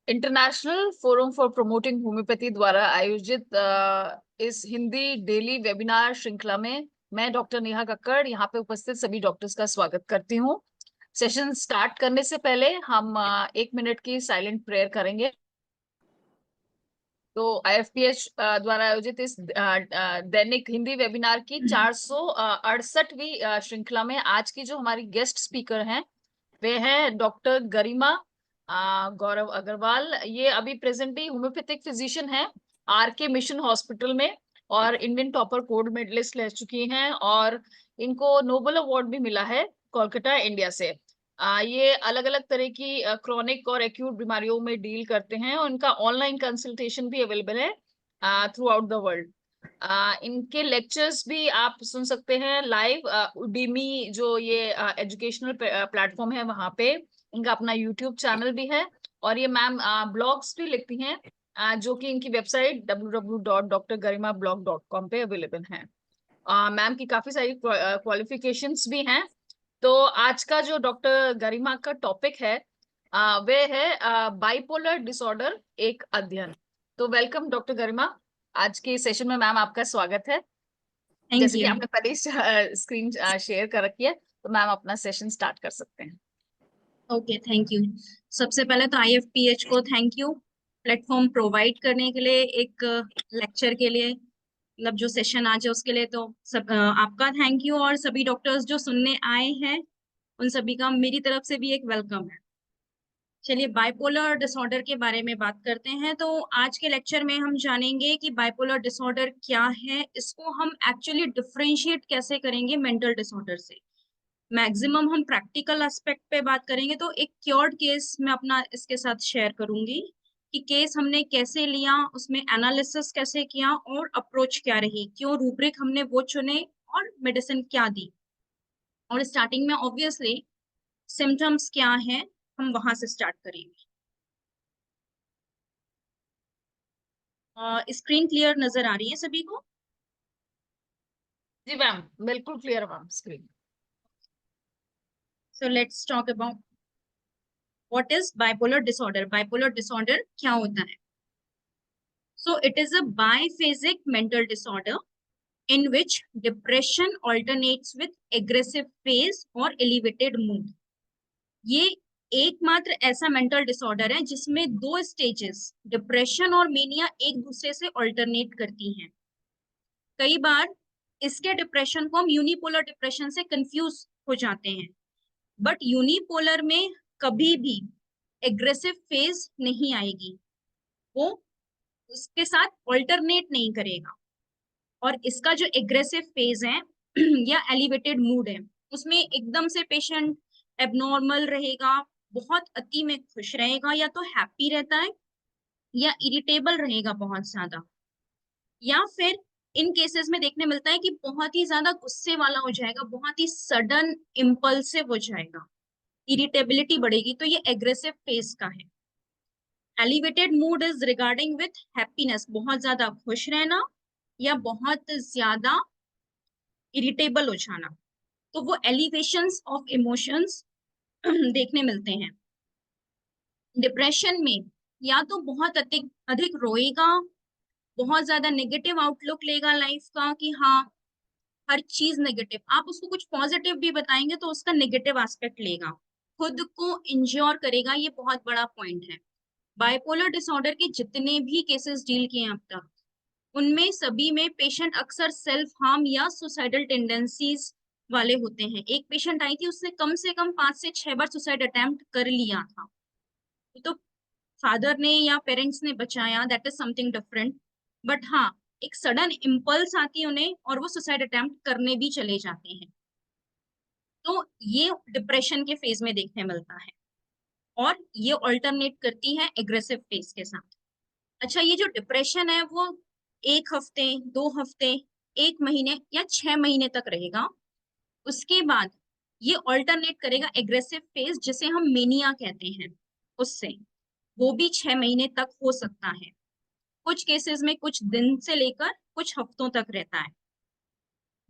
International forum for promoting homeopathy द्वारा आयोजित इस हिंदी डेली वेबिनार श्रृंखला में मैं डॉक्टर नेहा कक्कड़ यहाँ पे उपस्थित सभी डॉक्टर्स का स्वागत करती हूँ। सेशन स्टार्ट करने से पहले हम 1 मिनट की साइलेंट प्रेयर करेंगे। तो आईएफपीएच द्वारा आयोजित इस दैनिक हिंदी वेबिनार की 468वीं श्रृंखला में आज की जो हमारी गेस्ट स्पीकर हैं वे हैं डॉक्टर गरिमा गौरव अग्रवाल। ये अभी प्रेजेंटली होम्योपैथिक फिजिशियन है आरके मिशन हॉस्पिटल में और इंडियन टॉपर कोड मेडलिस्ट ले चुकी हैं और इनको नोबेल अवार्ड भी मिला है कोलकाता इंडिया से। ये अलग अलग तरह की क्रोनिक और एक्यूट बीमारियों में डील करते हैं और इनका ऑनलाइन कंसल्टेशन भी अवेलेबल है थ्रू आउट द वर्ल्ड। इनके लेक्चर्स भी आप सुन सकते हैं लाइव उडीमी जो ये एजुकेशनल प्लेटफॉर्म है वहां पे। इनका अपना यूट्यूब चैनल भी है और ये मैम ब्लॉग्स भी लिखती हैं जो कि इनकी वेबसाइट www.drgarimablog.com पे अवेलेबल है। मैम की काफी सारी क्वालिफिकेशंस भी हैं। तो आज का जो डॉक्टर गरिमा का टॉपिक है वे है बाइपोलर डिसऑर्डर एक अध्ययन। तो वेलकम डॉक्टर गरिमा, आज के सेशन में मैम आपका स्वागत है। थैंक जैसे कि यू। आपने पहले स्क्रीन शेयर कर रखी है तो मैम अपना सेशन स्टार्ट कर सकते हैं। Okay, thank you. सबसे पहले तो आईएफपीएच को थैंक यू प्लेटफॉर्म प्रोवाइड करने के लिए, एक लेक्चर के लिए, मतलब जो सेशन आज है उसके लिए। तो सब आपका थैंक यू और सभी डॉक्टर्स जो सुनने आए हैं उन सभी का मेरी तरफ से भी एक वेलकम है। चलिए बाइपोलर डिसऑर्डर के बारे में बात करते हैं। तो आज के लेक्चर में हम जानेंगे कि बाइपोलर डिसऑर्डर क्या है, इसको हम एक्चुअली डिफरेंशिएट कैसे करेंगे मेंटल डिसऑर्डर से। मैक्सिमम हम प्रैक्टिकल एस्पेक्ट पे बात करेंगे। तो एक क्योर्ड केस मैं अपना इसके साथ शेयर करूंगी कि केस हमने कैसे लिया, उसमें एनालिसिस कैसे किया और अप्रोच क्या रही, क्यों रूब्रिक हमने वो चुने और मेडिसिन क्या दी। और स्टार्टिंग में ऑब्वियसली सिम्टम्स क्या हैं, हम वहां से स्टार्ट करेंगे। स्क्रीन क्लियर नजर आ रही है सभी को? जी मैम, बिल्कुल clear ma'am screen. So let's talk about what is bipolar disorder. Bipolar disorder क्या होता है? So it is a biphasic mental disorder in which depression alternates with aggressive phase or elevated mood. ये एकमात्र ऐसा mental disorder है जिसमें दो stages depression और मेनिया एक दूसरे से ऑल्टरनेट करती हैं। कई बार इसके डिप्रेशन को हम यूनिपोलर डिप्रेशन से कंफ्यूज हो जाते हैं, बट यूनिपोलर में कभी भी एग्रेसिव फेज नहीं आएगी, वो उसके साथ ऑल्टरनेट नहीं करेगा। और इसका जो एग्रेसिव फेज है या एलिवेटेड मूड है, उसमें एकदम से पेशेंट एबनॉर्मल रहेगा, बहुत अति में खुश रहेगा, या तो हैप्पी रहता है या इरिटेबल रहेगा बहुत ज्यादा, या फिर इन केसेस में देखने मिलता है कि बहुत ही ज्यादा गुस्से वाला हो जाएगा, बहुत ही सडन इम्पल्सिव हो जाएगा, इरिटेबिलिटी बढ़ेगी। तो ये एग्रेसिव फेज का है। Elevated mood is regarding with happiness, बहुत ज्यादा खुश रहना या बहुत ज्यादा इरिटेबल हो जाना। तो वो एलिवेशंस ऑफ इमोशंस देखने मिलते हैं। डिप्रेशन में या तो बहुत अधिक अधिक रोएगा, बहुत ज्यादा नेगेटिव आउटलुक लेगा लाइफ का कि हाँ हर चीज नेगेटिव, आप उसको कुछ पॉजिटिव भी बताएंगे तो उसका नेगेटिव एस्पेक्ट लेगा, खुद को इंश्योर करेगा। ये बहुत बड़ा पॉइंट है। बाइपोलर डिसऑर्डर के जितने भी केसेस डील किए हैं अब तक, उनमें सभी में पेशेंट अक्सर सेल्फ हार्म या सुसाइडल टेंडेंसीज वाले होते हैं। एक पेशेंट आई थी, उसने कम से कम 5 से 6 बार सुसाइड अटेम्प्ट कर लिया था। तो फादर ने या पेरेंट्स ने बचाया, that is something different. But हाँ, एक सडन इम्पल्स आती है उन्हें और वो सुसाइड अटेम्प्ट करने भी चले जाते हैं। तो ये डिप्रेशन के फेज में देखने मिलता है और ये ऑल्टरनेट करती है एग्रेसिव फेज के साथ। अच्छा, ये जो डिप्रेशन है वो 1 हफ्ते, 2 हफ्ते, 1 महीने या 6 महीने तक रहेगा। उसके बाद ये ऑल्टरनेट करेगा एग्रेसिव फेज, जिसे हम मेनिया कहते हैं, उससे। वो भी 6 महीने तक हो सकता है, कुछ केसेस में कुछ दिन से लेकर कुछ हफ्तों तक रहता है।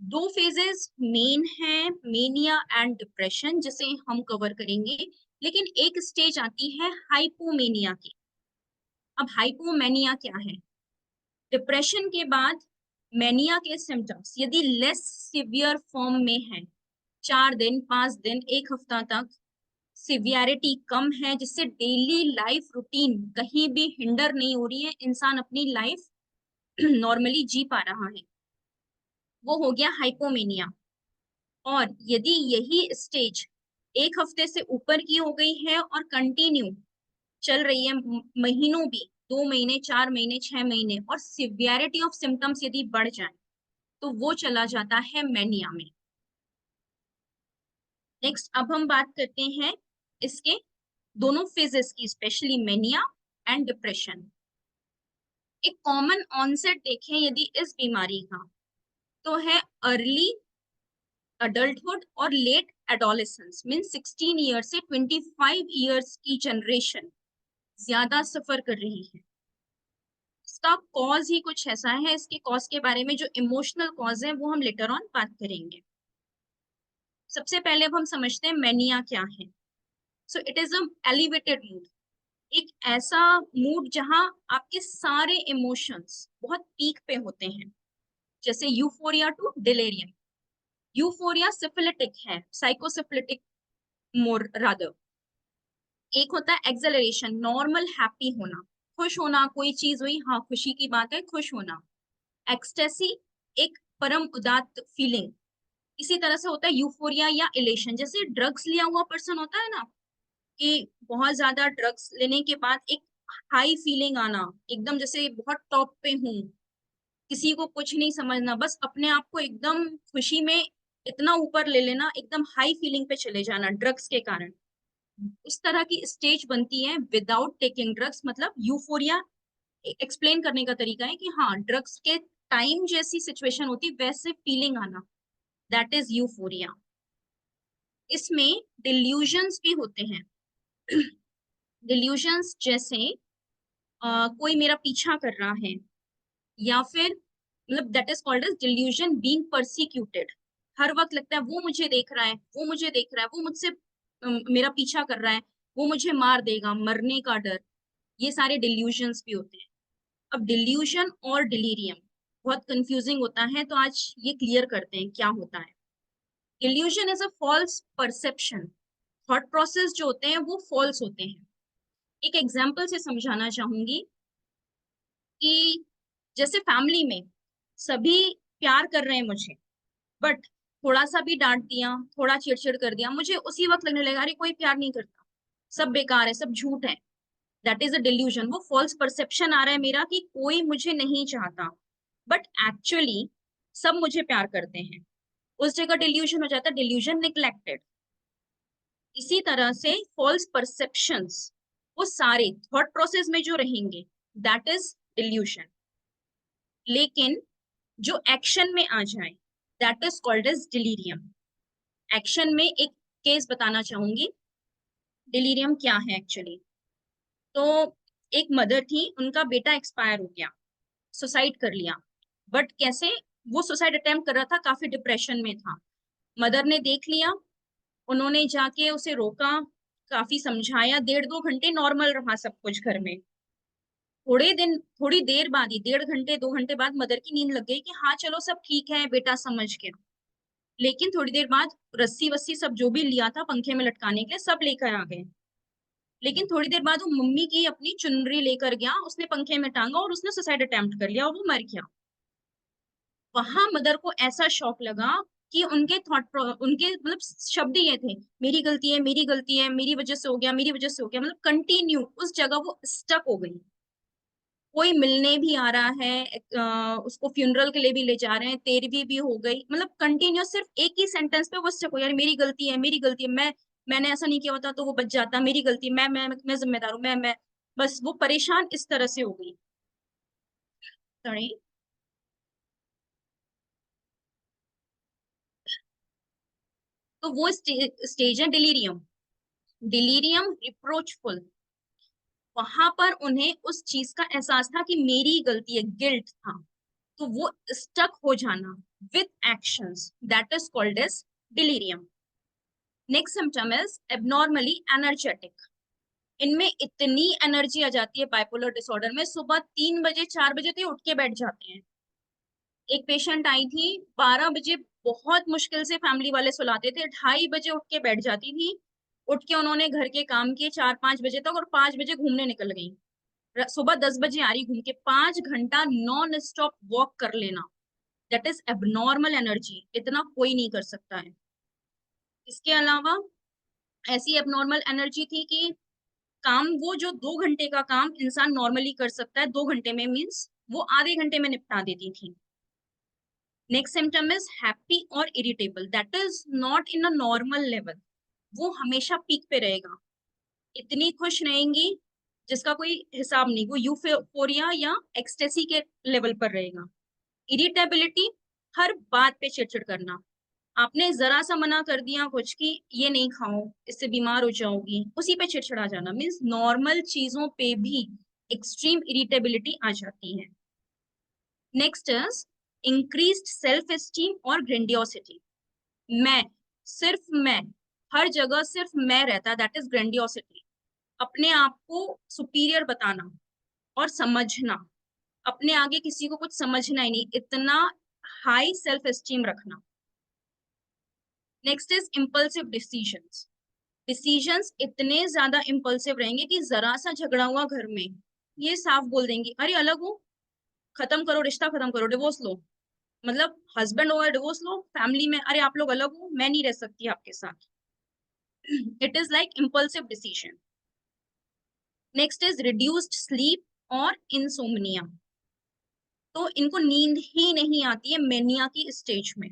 दो फेजेस मेन है, मेनिया एंड डिप्रेशन, जिसे हम कवर करेंगे। लेकिन एक स्टेज आती है हाइपोमेनिया की। अब हाइपोमेनिया क्या है? डिप्रेशन के बाद मैनिया के सिम्टम्स यदि लेस सिवियर फॉर्म में है, 4 दिन 5 दिन 1 हफ्ता तक सिवियरिटी कम है, जिससे डेली लाइफ रूटीन कहीं भी हिंडर नहीं हो रही है, इंसान अपनी लाइफ नॉर्मली जी पा रहा है, वो हो गया हाइपोमेनिया। और यदि यही स्टेज 1 हफ्ते से ऊपर की हो गई है और कंटिन्यू चल रही है महीनों भी, 2 महीने 4 महीने 6 महीने, और सिवियरिटी ऑफ सिम्टम्स यदि बढ़ जाए तो वो चला जाता है मैनिया में। नेक्स्ट अब हम बात करते हैं इसके दोनों फेजेस की, स्पेशली मैनिया एंड डिप्रेशन। एक कॉमन ऑनसेट देखें यदि इस बीमारी का, तो है अर्ली अडल्टहुड और लेट एडोलेसेंस, मीन 16 ईयर्स से 25 ईयर्स की जनरेशन ज्यादा सफर कर रही है। इसका कॉज ही कुछ ऐसा है, इसके कॉज के बारे में जो इमोशनल कॉज है वो हम लेटर ऑन बात करेंगे। सबसे पहले अब हम समझते हैं मैनिया क्या है। So it is elevated mood, एक ऐसा मूड जहां आपके सारे इमोशंस बहुत पीक पे होते हैं, जैसे euphoria to delirium. Euphoria syphilitic है, साइकोसिफिलिटिक मोर रादर। एक होता है एक्सेलरेशन, नॉर्मल हैप्पी होना, खुश होना, कोई चीज हुई हाँ खुशी की बात है, खुश होना। एक्सटेसी, एक परम उदात्त फीलिंग। इसी तरह से होता है यूफोरिया या इलेशन, जैसे ड्रग्स लिया हुआ पर्सन होता है ना, कि बहुत ज्यादा ड्रग्स लेने के बाद एक हाई फीलिंग आना, एकदम जैसे बहुत टॉप पे हूँ, किसी को कुछ नहीं समझना, बस अपने आप को एकदम खुशी में इतना ऊपर ले लेना, एकदम हाई फीलिंग पे चले जाना ड्रग्स के कारण। उस तरह की स्टेज बनती है विदाउट टेकिंग ड्रग्स, मतलब यूफोरिया एक्सप्लेन करने का तरीका है कि हाँ ड्रग्स के टाइम जैसी सिचुएशन होती वैसे फीलिंग आना, दैट इज यूफोरिया। इसमें डिल्यूजन्स भी होते हैं। डिल्यूजन्स जैसे कोई मेरा पीछा कर रहा है, या फिर मतलब that is called as delusion being persecuted. हर वक्त लगता है वो मुझे देख रहा है, वो मुझे देख रहा है, वो मुझसे मेरा पीछा कर रहा है, वो मुझे मार देगा, मरने का डर। ये सारे डिल्यूजन्स भी होते हैं। अब डिल्यूजन और डिलीरियम बहुत कंफ्यूजिंग होता है, तो आज ये क्लियर करते हैं क्या होता है। Delusion is a false perception, thought process जो होते हैं वो फॉल्स होते हैं। एक एग्जाम्पल से समझाना चाहूंगी कि जैसे फैमिली में सभी प्यार कर रहे हैं मुझे, बट थोड़ा सा भी डांट दिया, थोड़ा चिड़चिड़ कर दिया, मुझे उसी वक्त लगने लगा अरे कोई प्यार नहीं करता, सब बेकार है, सब झूठ है। दैट इज अ डिल्यूजन, वो फॉल्स परसेप्शन आ रहा है मेरा कि कोई मुझे नहीं चाहता, बट एक्चुअली सब मुझे प्यार करते हैं। उस जगह डिल्यूजन हो जाता है, डिल्यूजन निग्लेक्टेड। इसी तरह से फॉल्स परसेप्शंस वो सारे थॉट प्रोसेस में जो रहेंगे, दैट इज डिल्यूजन। लेकिन जो एक्शन में आ जाए, that is called as delirium. Action में एक केस बताना चाहूंगी, डिलीरियम क्या है एक्चुअली। तो एक मदर थी, उनका बेटा एक्सपायर हो गया, सुसाइड कर लिया। बट कैसे? वो सुसाइड अटेम्प्ट कर रहा था, काफी डिप्रेशन में था। मदर ने देख लिया, उन्होंने जाके उसे रोका, काफी समझाया, 1.5 2 घंटे नॉर्मल रहा सब कुछ घर में। थोड़ी देर बाद ही, 1.5 घंटे 2 घंटे बाद मदर की नींद लग गई कि हाँ चलो सब ठीक है, बेटा समझ गया। लेकिन थोड़ी देर बाद रस्सी वस्सी सब जो भी लिया था पंखे में लटकाने के लिए सब लेकर आ गए। लेकिन थोड़ी देर बाद वो मम्मी की अपनी चुनरी लेकर गया, उसने पंखे में टांगा और उसने सुसाइड अटेम्प्ट कर लिया और वो मर गया। वहां मदर को ऐसा शॉक लगा कि उनके उनके मतलब शब्द ये थे, मेरी गलती है, मेरी गलती है, मेरी वजह से हो गया, मेरी वजह से हो गया, मतलब कंटिन्यू उस जगह वो स्टक हो गई। कोई मिलने भी आ रहा है, उसको फ्यूनरल के लिए भी ले जा रहे हैं, तेरहवीं भी हो गई, मतलब कंटिन्यूस सिर्फ एक ही सेंटेंस पे वो स्टक हो, यार मेरी गलती है, मेरी गलती है, मैंने ऐसा नहीं किया होता तो वो बच जाता, मेरी गलती है, मैं जिम्मेदार हूँ, मैं बस वो परेशान इस तरह से हो गई। सॉरी। तो वो स्टेज है डिलीरियम। डिलीरियम रिप्रोचफुल, वहां पर उन्हें उस चीज का एहसास था कि मेरी गलती है, गिल्ट था, तो वो स्टक हो जाना with actions, that is called as delirium. Next symptom is abnormally energetic. इनमें इतनी एनर्जी आ जाती है बाइपोलर डिसऑर्डर में, सुबह 3 बजे 4 बजे तो ये उठ के बैठ जाते हैं। एक पेशेंट आई थी 12 बजे, बहुत मुश्किल से फैमिली वाले सुलाते थे, 2:30 बजे उठ के बैठ जाती थी। उठ के उन्होंने घर के काम किए 4-5 बजे तक, और 5 बजे घूमने निकल गई। सुबह 10 बजे आ रही घूम के, 5 घंटा नॉन स्टॉप वॉक कर लेना, दैट इज एबनॉर्मल एनर्जी, इतना कोई नहीं कर सकता है। इसके अलावा ऐसी एबनॉर्मल एनर्जी थी कि काम, वो जो 2 घंटे का काम इंसान नॉर्मली कर सकता है 2 घंटे में, मीन्स वो आधे घंटे में निपटा देती थी। नेक्स्ट सिम्टम इज हैप्पी और irritable, that is not in a normal level, वो हमेशा पीक पे रहेगा, इतनी खुश रहेंगी जिसका कोई हिसाब नहीं, वो यूफोरिया या एक्सटेसी के लेवल पर रहेगा। इरिटेबिलिटी, हर बात पे चिड़चिड़ करना, आपने जरा सा मना कर दिया कुछ कि ये नहीं खाओ इससे बीमार हो जाओगी, उसी पे चिड़चिड़ा जाना, मीन्स नॉर्मल चीजों पे भी एक्सट्रीम इरिटेबिलिटी आ जाती है। Next is increased self esteem और ग्रेंडियोसिटी, मैं, सिर्फ मैं, हर जगह सिर्फ मैं रहता, दैट इज ग्रेंडियोसिटी, अपने आप को सुपीरियर बताना और समझना, अपने आगे किसी को कुछ समझना ही नहीं, इतना हाई सेल्फ एस्टीम रखना। Next is impulsive decisions, decisions इतने ज्यादा इम्पल्सिव रहेंगे कि जरा सा झगड़ा हुआ घर में, ये साफ बोल देंगी अरे अलग हो, खत्म करो रिश्ता, खत्म करो, डिवोर्स लो, मतलब हस्बैंड हो डिवोर्स लो, फैमिली में अरे आप लोग अलग हो, मैं नहीं रह सकती आपके साथ। It is like impulsive decision. Next is reduced sleep और इंसोमनिया, तो इनको नींद ही नहीं आती है मेनिया की स्टेज में,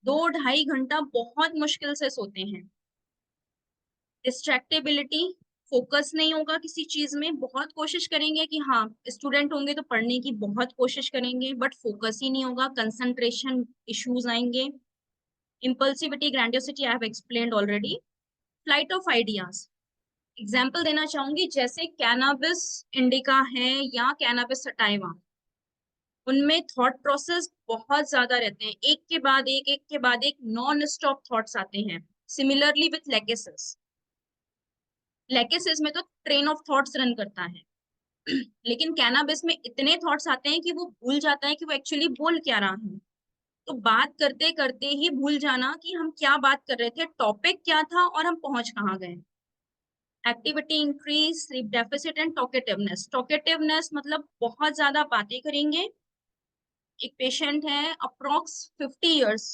2-2.5 घंटा बहुत मुश्किल से सोते हैं। डिस्ट्रैक्टेबिलिटी, फोकस नहीं होगा किसी चीज में, बहुत कोशिश करेंगे कि हाँ स्टूडेंट होंगे तो पढ़ने की बहुत कोशिश करेंगे, बट फोकस ही नहीं होगा, कंसंट्रेशन इश्यूज आएंगे। Impulsivity, grandiosity I have explained already. Flight of ideas, example देना चाहूंगी, जैसे कैनाबिस इंडिका है या कैनाबिस सटाइवा, उनमें थॉट प्रोसेस बहुत ज्यादा रहते हैं, एक के बाद एक के बाद एक नॉन स्टॉप थॉट्स आते हैं। सिमिलरली विथ लेकेसिस, लेकेसिस में तो ट्रेन ऑफ थॉट्स रन करता है, लेकिन कैनाबिस में इतने थॉट्स आते हैं कि वो भूल जाता है कि वो एक्चुअली बोल क्या रहा है। तो बात करते करते ही भूल जाना कि हम क्या बात कर रहे थे, टॉपिक क्या था और हम पहुंच कहाँ गए। Activity increase, sleep deficit and talkativeness, talkativeness मतलब बहुत ज्यादा बातें करेंगे। एक पेशेंट है अप्रोक्स 50 इयर्स,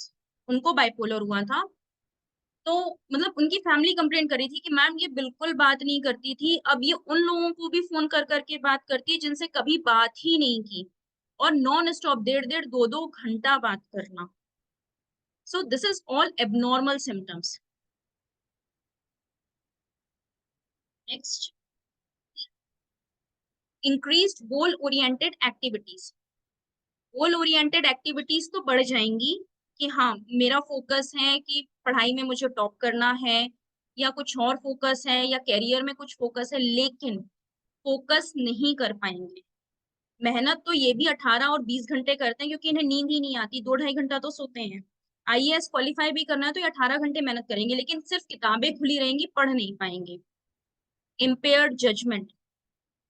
उनको बाइपोलर हुआ था, तो मतलब उनकी फैमिली कंप्लेंट कर रही थी कि मैम ये बिल्कुल बात नहीं करती थी, अब ये उन लोगों को भी फोन कर करके बात करती है जिनसे कभी बात ही नहीं की, और नॉन स्टॉप 1.5-2 घंटा बात करना। सो this is all abnormal symptoms. Next, increased goal oriented activities, goal oriented activities तो बढ़ जाएंगी कि हाँ मेरा फोकस है कि पढ़ाई में मुझे टॉप करना है, या कुछ और फोकस है, या कैरियर में कुछ फोकस है, लेकिन फोकस नहीं कर पाएंगे। मेहनत तो ये भी 18 और 20 घंटे करते हैं क्योंकि इन्हें नींद ही नहीं आती, 2-2.5 घंटा तो सोते हैं। आईएएस क्वालिफाई भी करना है तो ये 18 घंटे मेहनत करेंगे, लेकिन सिर्फ किताबें खुली रहेंगी, पढ़ नहीं पाएंगे। इम्पेयर्ड जजमेंट,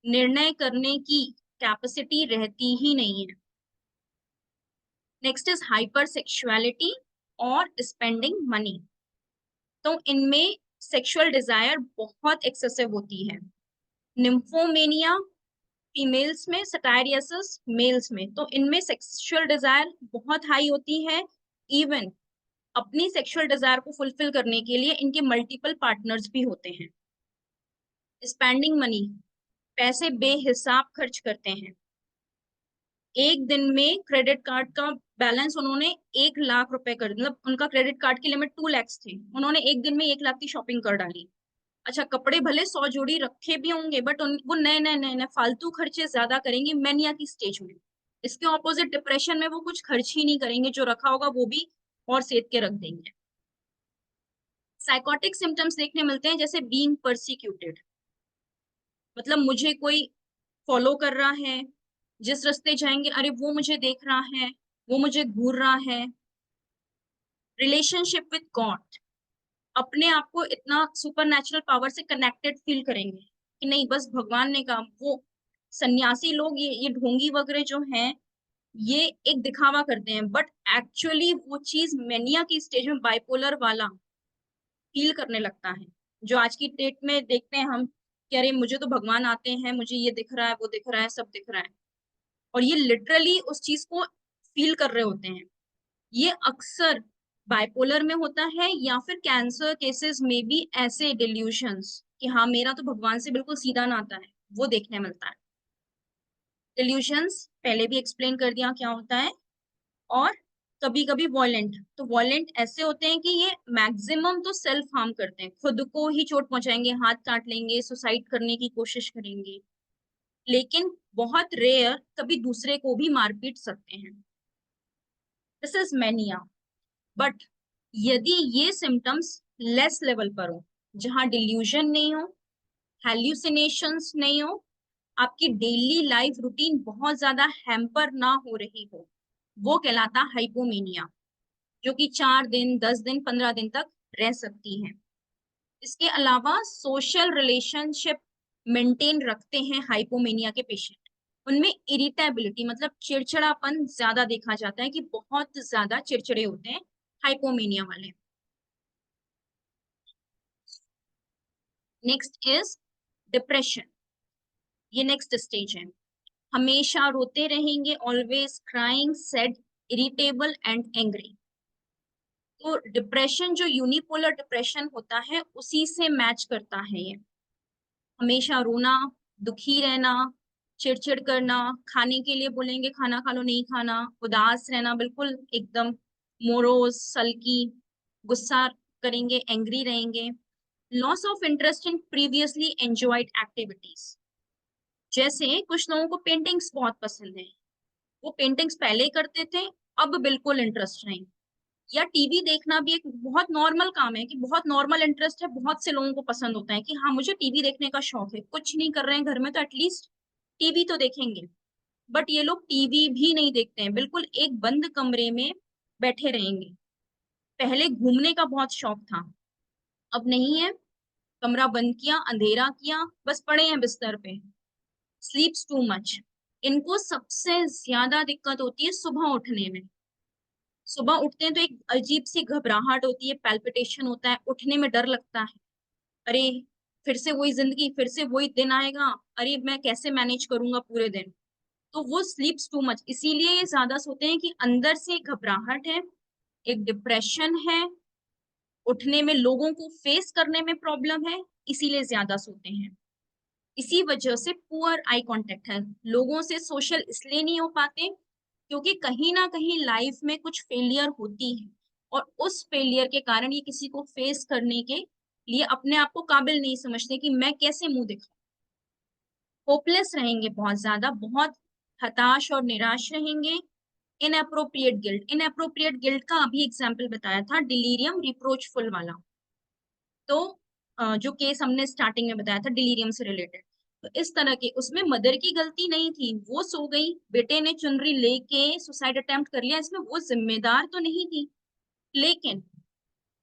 निर्णय करने की कैपेसिटी रहती ही नहीं है। नेक्स्ट इज हाइपर सेक्सुअलिटी और स्पेंडिंग मनी, तो इनमें सेक्सुअल डिजायर बहुत एक्सेसिव होती है। निम्फोमेनिया फीमेल्स में, सटायरियसिस मेल्स में, तो इनमें सेक्सुअल डिजायर बहुत हाई होती है। इवन अपनी सेक्सुअल डिजायर को फुलफिल करने के लिए इनके मल्टीपल पार्टनर्स भी होते हैं। स्पेंडिंग मनी, पैसे बेहिसाब खर्च करते हैं। एक दिन में क्रेडिट कार्ड का बैलेंस उन्होंने 1 लाख रुपए कर, मतलब उनका क्रेडिट कार्ड की लिमिट 2 लाख थी, उन्होंने एक दिन में 1 लाख की शॉपिंग कर डाली। अच्छा कपड़े भले 100 जोड़ी रखे भी होंगे, बट वो नए नए नए नए फालतू खर्चे ज्यादा करेंगे मैनिया की स्टेज में। इसके ऑपोजिट डिप्रेशन में वो कुछ खर्च ही नहीं करेंगे, जो रखा होगा वो भी और सेध के रख देंगे। साइकोटिक सिम्टम्स देखने मिलते हैं, जैसे बीइंग परसिक्यूटेड, मतलब मुझे कोई फॉलो कर रहा है, जिस रास्ते जाएंगे अरे वो मुझे देख रहा है, वो मुझे घूर रहा है। रिलेशनशिप विद गॉड, अपने आप को इतना सुपर नेचुरल पावर से कनेक्टेड फील करेंगे, कि नहीं बस भगवान ने कहा। वो सन्यासी लोग, ये ढोंगी वगैरह जो हैं, ये एक दिखावा करते हैं, बट एक्चुअली वो चीज मेनिया की स्टेज में बाइपोलर वाला फील करने लगता है। जो आज की डेट में देखते हैं हम कि अरे मुझे तो भगवान आते हैं, मुझे ये दिख रहा है, वो दिख रहा है, सब दिख रहा है, और ये लिटरली उस चीज को फील कर रहे होते हैं। ये अक्सर बाइपोलर में होता है, या फिर कैंसर केसेस में भी ऐसे डिल्यूशंस कि हाँ मेरा तो भगवान से बिल्कुल सीधा नाता है, वो देखने मिलता है। डिल्यूशंस पहले भी एक्सप्लेन कर दिया क्या होता है। और कभी कभी वॉयलेंट, तो वॉयलेंट ऐसे होते हैं कि ये मैक्सिमम तो सेल्फ हार्म करते हैं, खुद को ही चोट पहुंचाएंगे, हाथ काट लेंगे, सुसाइड करने की कोशिश करेंगे, लेकिन बहुत रेयर कभी दूसरे को भी मार पीट सकते हैं। This is mania. बट यदि ये सिम्टम्स लेस लेवल पर हो, जहां डिल्यूजन नहीं हो, हेल्यूसिनेशंस नहीं हो, आपकी डेली लाइफ रूटीन बहुत ज्यादा हैम्पर ना हो रही हो, वो कहलाता हाइपोमेनिया, जो कि 4 दिन, 10 दिन, 15 दिन तक रह सकती है। इसके अलावा सोशल रिलेशनशिप मेंटेन रखते हैं हाइपोमेनिया के पेशेंट। उनमें इरिटेबिलिटी मतलब चिड़चिड़ापन ज्यादा देखा जाता है, कि बहुत ज्यादा चिड़चिड़े होते हैं हाइपोमेनिया वाले। Next is depression. ये नेक्स्ट स्टेज है। हमेशा रोते रहेंगे, always crying, sad, irritable and angry. तो डिप्रेशन जो यूनिपोलर डिप्रेशन होता है उसी से मैच करता है ये। हमेशा रोना, दुखी रहना, चिड़चिड़ करना, खाने के लिए बोलेंगे खाना खा लो, नहीं खाना, उदास रहना, बिल्कुल एकदम मोरोज, सल्की, गुस्सा करेंगे, एंग्री रहेंगे। Loss of interest in previously enjoyed activities. जैसे कुछ लोगों को पेंटिंग्स बहुत पसंद है, वो पेंटिंग्स पहले करते थे, अब बिल्कुल इंटरेस्ट नहीं। या टीवी देखना भी एक बहुत नॉर्मल काम है, कि बहुत नॉर्मल इंटरेस्ट है, बहुत से लोगों को पसंद होता है कि हाँ मुझे टीवी देखने का शौक है, कुछ नहीं कर रहे हैं घर में तो एटलीस्ट टीवी तो देखेंगे। बट ये लोग टीवी भी नहीं देखते हैं, बिल्कुल एक बंद कमरे में बैठे रहेंगे। पहले घूमने का बहुत शौक था, अब नहीं है। कमरा बंद किया, अंधेरा किया, बस पड़े हैं बिस्तर पे। स्लीप्स टू मच। इनको सबसे ज्यादा दिक्कत होती है सुबह उठने में। सुबह उठते हैं तो एक अजीब सी घबराहट होती है, पैल्पिटेशन होता है, उठने में डर लगता है। अरे फिर से वही जिंदगी, फिर से वही दिन आएगा, अरे मैं कैसे मैनेज करूंगा पूरे दिन। तो वो स्लीप्स टू मच, इसीलिए ये ज्यादा सोते हैं कि अंदर से एक घबराहट है, एक डिप्रेशन है, उठने में लोगों को फेस करने में प्रॉब्लम है, इसीलिए ज्यादा सोते हैं। इसी वजह से पुअर आई कांटेक्ट है, लोगों से सोशल इसलिए नहीं हो पाते क्योंकि कहीं ना कहीं लाइफ में कुछ फेलियर होती है, और उस फेलियर के कारण ये किसी को फेस करने के लिए अपने आप को काबिल नहीं समझते कि मैं कैसे मुंह दिखाऊं। होपलेस रहेंगे, बहुत ज्यादा, बहुत हताश और निराश रहेंगे। इनअप्रोप्रिएट गिल्ट, इनअप्रोप्रिएट गिल्ट का अभी एग्जाम्पल बताया था, डिलीरियम रिप्रोचफुल वाला। तो जो केस हमने स्टार्टिंग में बताया था डिलीरियम से रिलेटेड, तो इस तरह के उसमें मदर की गलती नहीं थी, वो सो गई, बेटे ने चुनरी लेके सुसाइड अटेम्प्ट कर लिया, इसमें वो जिम्मेदार तो नहीं थी, लेकिन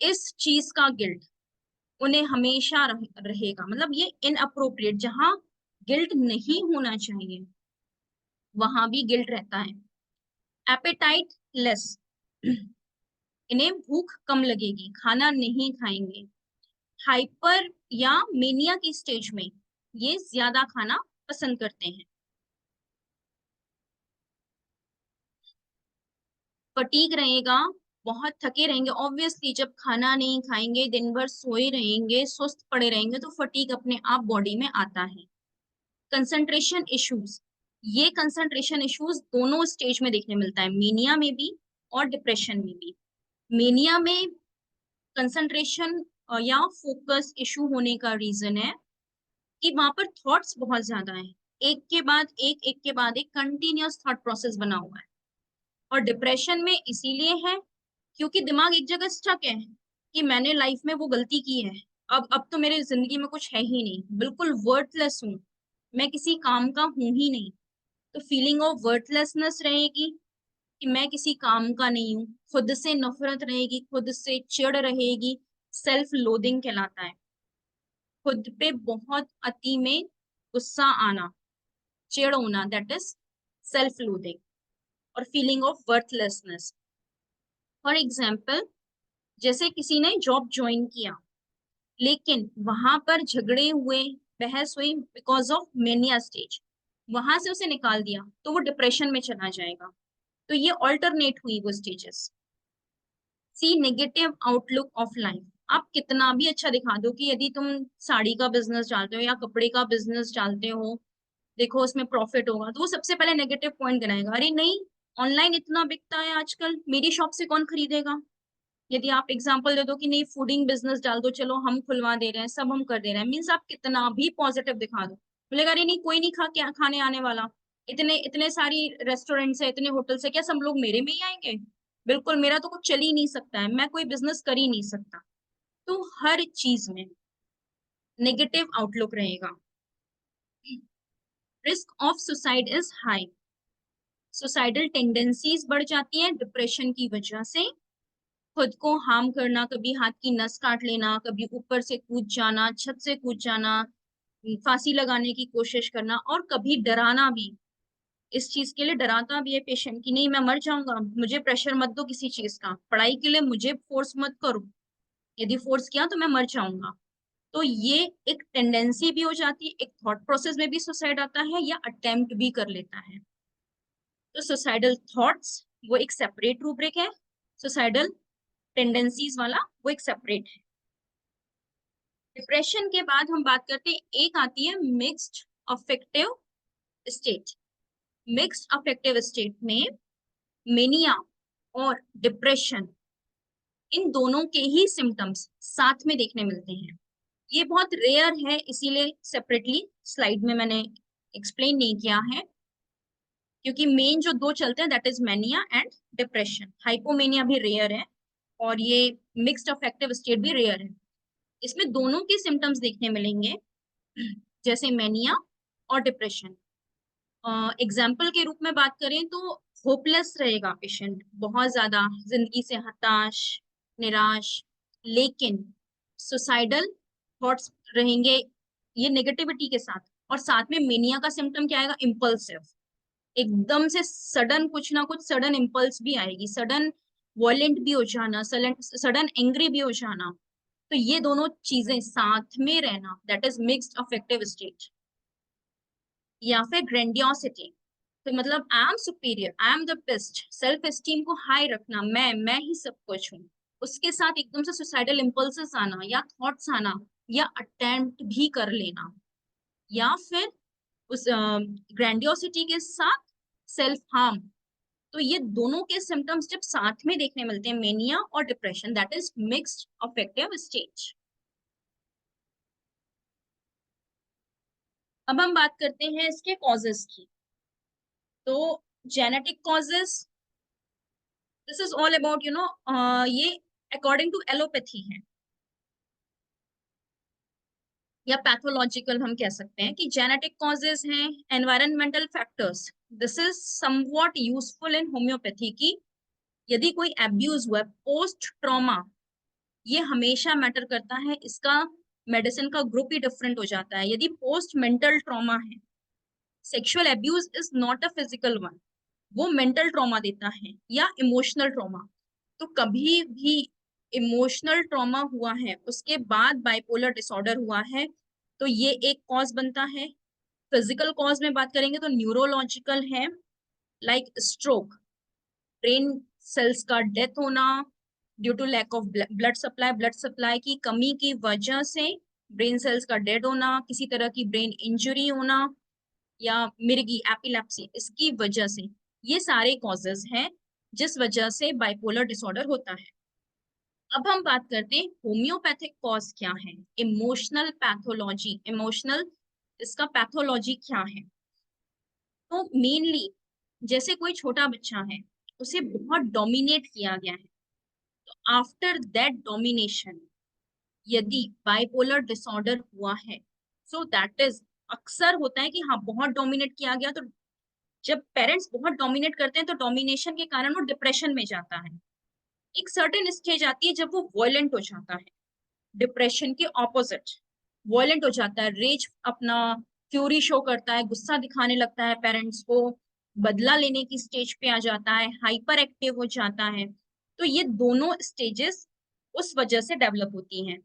इस चीज का गिल्ट उन्हें हमेशा रहेगा। मतलब ये इनअप्रोप्रिएट, जहां गिल्ट नहीं होना चाहिए वहां भी गिल्ट रहता है। एपेटाइट लेस, इन्हें भूख कम लगेगी, खाना नहीं खाएंगे। हाइपर या मेनिया की स्टेज में ये ज्यादा खाना पसंद करते हैं। फटीग रहेगा, बहुत थके रहेंगे, ऑब्वियसली जब खाना नहीं खाएंगे, दिन भर सोए रहेंगे, सुस्त पड़े रहेंगे, तो फटीग अपने आप बॉडी में आता है। कंसंट्रेशन इश्यूज, ये कंसंट्रेशन इश्यूज दोनों स्टेज में देखने मिलता है, मेनिया में भी और डिप्रेशन में भी। मेनिया में कंसंट्रेशन या फोकस इशू होने का रीजन है कि वहां पर थॉट्स बहुत ज्यादा हैं, एक के बाद एक कंटिन्यूअस थॉट प्रोसेस बना हुआ है। और डिप्रेशन में इसीलिए है क्योंकि दिमाग एक जगह स्टक है कि मैंने लाइफ में वो गलती की है, अब तो मेरे जिंदगी में कुछ है ही नहीं, बिल्कुल वर्थलेस हूँ, मैं किसी काम का हूं ही नहीं। तो फीलिंग ऑफ वर्थलेसनेस रहेगी कि मैं किसी काम का नहीं हूँ, खुद से नफरत रहेगी, खुद से चिढ़ रहेगी, सेल्फ लोदिंग कहलाता है। खुद पे बहुत अति में गुस्सा आना, चिढ़ होना, दैट इज सेल्फ लूदिंग, और feeling of worthlessness. For example, जैसे किसी ने जॉब ज्वाइन किया लेकिन वहां पर झगड़े हुए, बहस हुई बिकॉज ऑफ मेनिया स्टेज, वहां से उसे निकाल दिया तो वो डिप्रेशन में चला जाएगा। तो ये ऑल्टरनेट हुई वो stages. See negative outlook of life. आप कितना भी अच्छा दिखा दो कि यदि तुम साड़ी का बिजनेस डालते हो या कपड़े का बिजनेस डालते हो, देखो उसमें प्रॉफिट होगा, तो वो सबसे पहले नेगेटिव पॉइंट गिनाएगा, अरे नहीं, ऑनलाइन इतना बिकता है आजकल, मेरी शॉप से कौन खरीदेगा। यदि आप एग्जांपल दे दो कि नहीं फूडिंग बिजनेस डाल दो, चलो हम खुलवा दे रहे हैं, सब हम कर दे रहे हैं, मीन्स आप कितना भी पॉजिटिव दिखा दो, बोलेगा अरे नहीं कोई नहीं क्या खाने आने वाला, इतने इतने सारी रेस्टोरेंट्स है, इतने होटल्स है, क्या सब लोग मेरे में ही आएंगे, बिल्कुल मेरा तो कुछ चल ही नहीं सकता है, मैं कोई बिजनेस कर ही नहीं सकता। तो हर चीज में नेगेटिव आउटलुक रहेगा। Risk of suicide is high. Suicidal tendencies बढ़ जाती हैं डिप्रेशन की वजह से। खुद को हार्म करना, कभी हाथ की नस काट लेना, कभी ऊपर से कूद जाना, छत से कूद जाना, फांसी लगाने की कोशिश करना, और कभी डराना भी, इस चीज के लिए डराता भी है पेशेंट कि नहीं मैं मर जाऊंगा, मुझे प्रेशर मत दो किसी चीज का, पढ़ाई के लिए मुझे फोर्स मत करो, यदि फोर्स किया तो मैं मर जाऊंगा। तो ये एक टेंडेंसी भी हो जाती है, एक थॉट प्रोसेस में भी सुसाइड आता है या अटेम्प्ट भी कर लेता है। तो सुसाइडल थॉट्स वो एक सेपरेट रूब्रिक है, सुसाइडल टेंडेंसीज वाला वो एक सेपरेट है। डिप्रेशन के बाद हम बात करते हैं, एक आती है mixed affective state. Mixed affective state में मेनिया और डिप्रेशन, इन दोनों के ही सिम्टम्स साथ में देखने मिलते हैं। ये बहुत रेयर है, इसीलिए सेपरेटली स्लाइड में मैंने एक्सप्लेन नहीं किया है, क्योंकि मेन जो दो चलते हैं that is mania and depression. Hypomania भी रेयर है और ये मिक्स्ड अफेक्टिव स्टेट भी रेयर है। इसमें दोनों के सिम्टम्स देखने मिलेंगे, जैसे मेनिया और डिप्रेशन। एग्जाम्पल के रूप में बात करें तो होपलेस रहेगा पेशेंट, बहुत ज्यादा जिंदगी से हताश, निराश, लेकिन सुसाइडल थॉट्स रहेंगे ये नेगेटिविटी के साथ, और साथ में मेनिया का सिम्टम क्या आएगा, इम्पल्सिव, एकदम से सडन कुछ ना कुछ सडन इम्पल्स भी आएगी, सडन वॉयलेंट भी हो जाना, सडन एंग्री भी हो जाना। तो ये दोनों चीजें साथ में रहना that is mixed affective state. या फिर ग्रेंडियोसिटी, तो मतलब I am superior, I am the best, self esteem को हाई रखना, मैं ही सब कुछ हूँ, उसके साथ एकदम से सुसाइडल इम्पल्सेस आना या थॉट्स आना या अटेम्प्ट भी कर लेना। या फिर उस ग्रैंडियोसिटी के साथ सेल्फ हार्म। तो ये दोनों के सिम्टम्स जब साथ में देखने मिलते हैं, मेनिया और depression, that is mixed affective stage. अब हम बात करते हैं इसके कॉजेस की। तो genetic causes, this is all about ये अकॉर्डिंग टू एलोपैथी है या पैथोलॉजिकल हम कह सकते हैं कि जेनेटिक कॉजेस हैं, environmental factors, this is somewhat useful in homeopathy की यदि कोई एब्यूज हुआ पोस्ट ट्रॉमा, ये हमेशा मैटर करता है, इसका मेडिसिन का ग्रुप ही डिफरेंट हो जाता है। यदि पोस्ट मेंटल ट्रॉमा है, sexual abuse is not a physical one, वो मेंटल ट्रॉमा देता है या इमोशनल ट्रॉमा। तो कभी भी इमोशनल ट्रॉमा हुआ है उसके बाद बाइपोलर डिसऑर्डर हुआ है तो ये एक कॉज बनता है। फिजिकल कॉज में बात करेंगे तो न्यूरोलॉजिकल है, लाइक स्ट्रोक, ब्रेन सेल्स का डेथ होना due to lack of blood supply, blood supply की कमी की वजह से ब्रेन सेल्स का डेड होना, किसी तरह की ब्रेन इंजरी होना, या मिर्गी एपिलेप्सी, इसकी वजह से, ये सारे कॉजेस हैं जिस वजह से बाइपोलर डिसऑर्डर होता है। अब हम बात करते हैं होम्योपैथिक कॉज क्या है, इमोशनल पैथोलॉजी, इमोशनल इसका पैथोलॉजी क्या है। तो मेनली जैसे कोई छोटा बच्चा है, उसे बहुत डोमिनेट किया गया है, तो आफ्टर दैट डोमिनेशन यदि बाइपोलर डिसऑर्डर हुआ है, सो दैट इज, अक्सर होता है कि हाँ बहुत डोमिनेट किया गया, तो जब पेरेंट्स बहुत डोमिनेट करते हैं तो डोमिनेशन के कारण वो डिप्रेशन में जाता है। एक सर्टेन स्टेज आती है जब वो वॉयलेंट हो जाता है, डिप्रेशन के ऑपोजिट, वॉयलेंट हो जाता है, रेज अपना फ्यूरी शो करता है, गुस्सा दिखाने लगता है पेरेंट्स को, बदला लेने की स्टेज पे आ जाता है, हाइपर एक्टिव हो जाता है। तो ये दोनों स्टेजेस उस वजह से डेवलप होती हैं।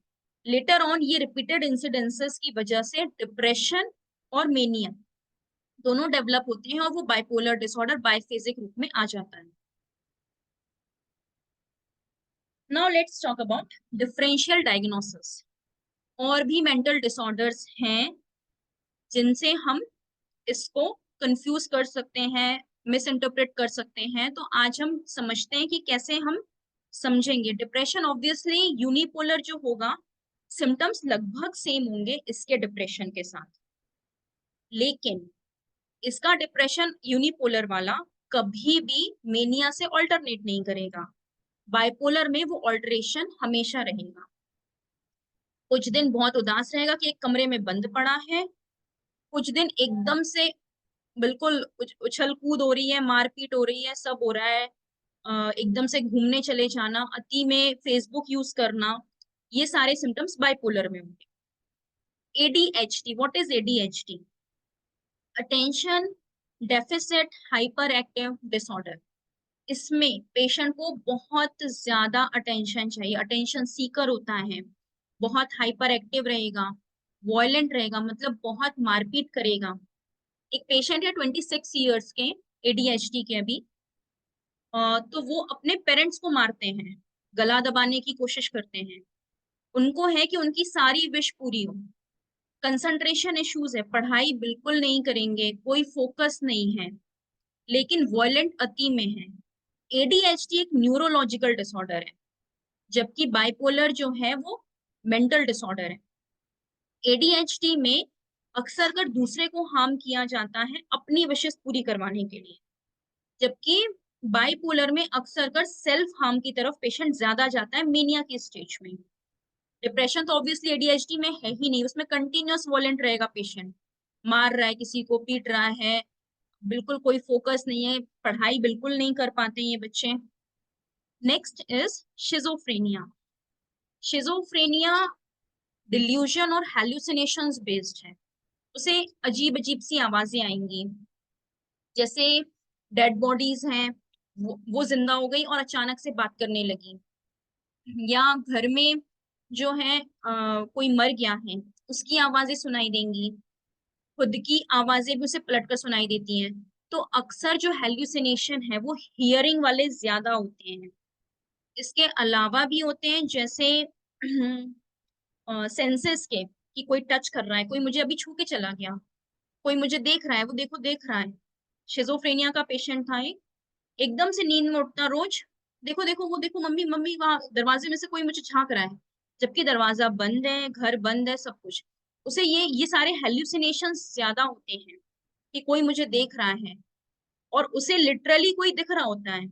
लेटर ऑन ये रिपीटेड इंसिडेंसेस की वजह से डिप्रेशन और मेनिया दोनों डेवलप होते हैं और वो बाइपोलर डिसऑर्डर बाइफेजिक रूप में आ जाता है। Now let's talk about differential diagnosis. और भी मेंटल डिसऑर्डर्स हैं जिनसे हम इसको कंफ्यूज कर सकते हैं, मिस इंटरप्रेट कर सकते हैं। तो आज हम समझते हैं कि कैसे हम समझेंगे। डिप्रेशन ऑब्वियसली यूनिपोलर जो होगा, सिम्टम्स लगभग सेम होंगे इसके डिप्रेशन के साथ, लेकिन इसका डिप्रेशन यूनिपोलर वाला कभी भी मेनिया से ऑल्टरनेट नहीं करेगा। बाइपोलर में वो ऑल्टरेशन हमेशा रहेगा। कुछ दिन बहुत उदास रहेगा कि एक कमरे में बंद पड़ा है, कुछ दिन एकदम से बिल्कुल उछल कूद हो रही है, मारपीट हो रही है, सब हो रहा है, एकदम से घूमने चले जाना, अति में फेसबुक यूज करना, ये सारे सिम्टम्स बाइपोलर में होंगे। ADHD, what is ADHD? Attention deficit hyper active disorder. इसमें पेशेंट को बहुत ज्यादा अटेंशन चाहिए, अटेंशन सीकर होता है, बहुत हाइपर एक्टिव रहेगा, वॉयलेंट रहेगा, मतलब बहुत मारपीट करेगा। एक पेशेंट है 26 ईयर्स के, ADHD के अभी, तो वो अपने पेरेंट्स को मारते हैं, गला दबाने की कोशिश करते हैं। उनको है कि उनकी सारी विश पूरी हो। कंसंट्रेशन इश्यूज है, पढ़ाई बिल्कुल नहीं करेंगे, कोई फोकस नहीं है, लेकिन वॉयलेंट अति में है। ADHD एक न्यूरोलॉजिकल डिसऑर्डर है, जबकि बाइपोलर जो है वो मेंटल डिसऑर्डर है। ADHD में अक्सर कर दूसरे को हार्म किया जाता है अपनी विशेष पूरी करवाने के लिए, जबकि बाइपोलर में अक्सर कर सेल्फ हार्म की तरफ पेशेंट ज्यादा जाता है मेनिया की स्टेज में। डिप्रेशन तो ऑब्वियसली ADHD में है ही नहीं, उसमें कंटिन्यूअस वॉलेंट रहेगा पेशेंट, मार रहा है किसी को, पीट रहा है, बिल्कुल कोई फोकस नहीं है, पढ़ाई बिल्कुल नहीं कर पाते ये बच्चे। Next is schizophrenia. Schizophrenia delusion और हेल्यूसिनेशंस बेस्ड है। उसे अजीब अजीब सी आवाजें आएंगी, जैसे डेड बॉडीज हैं, वो जिंदा हो गई और अचानक से बात करने लगी, या घर में जो है कोई मर गया है उसकी आवाजें सुनाई देंगी, खुद की आवाजें भी उसे पलट कर सुनाई देती हैं। तो अक्सर जो हेल्यूसिनेशन है वो हियरिंग वाले ज्यादा होते हैं। इसके अलावा भी होते हैं, जैसे सेंसेस के, कि कोई टच कर रहा है, कोई मुझे अभी छू के चला गया, कोई मुझे देख रहा है, वो देखो देख रहा है। शिजोफ्रेनिया का पेशेंट था एक, एकदम से नींद में उठता रोज, देखो देखो वो देखो मम्मी मम्मी वहां दरवाजे में से कोई मुझे झांक रहा है, जबकि दरवाजा बंद है, घर बंद है, सब कुछ। उसे ये सारे हेल्यूसिनेशन ज्यादा होते हैं कि कोई मुझे देख रहा है, और उसे लिटरली कोई दिख रहा होता है।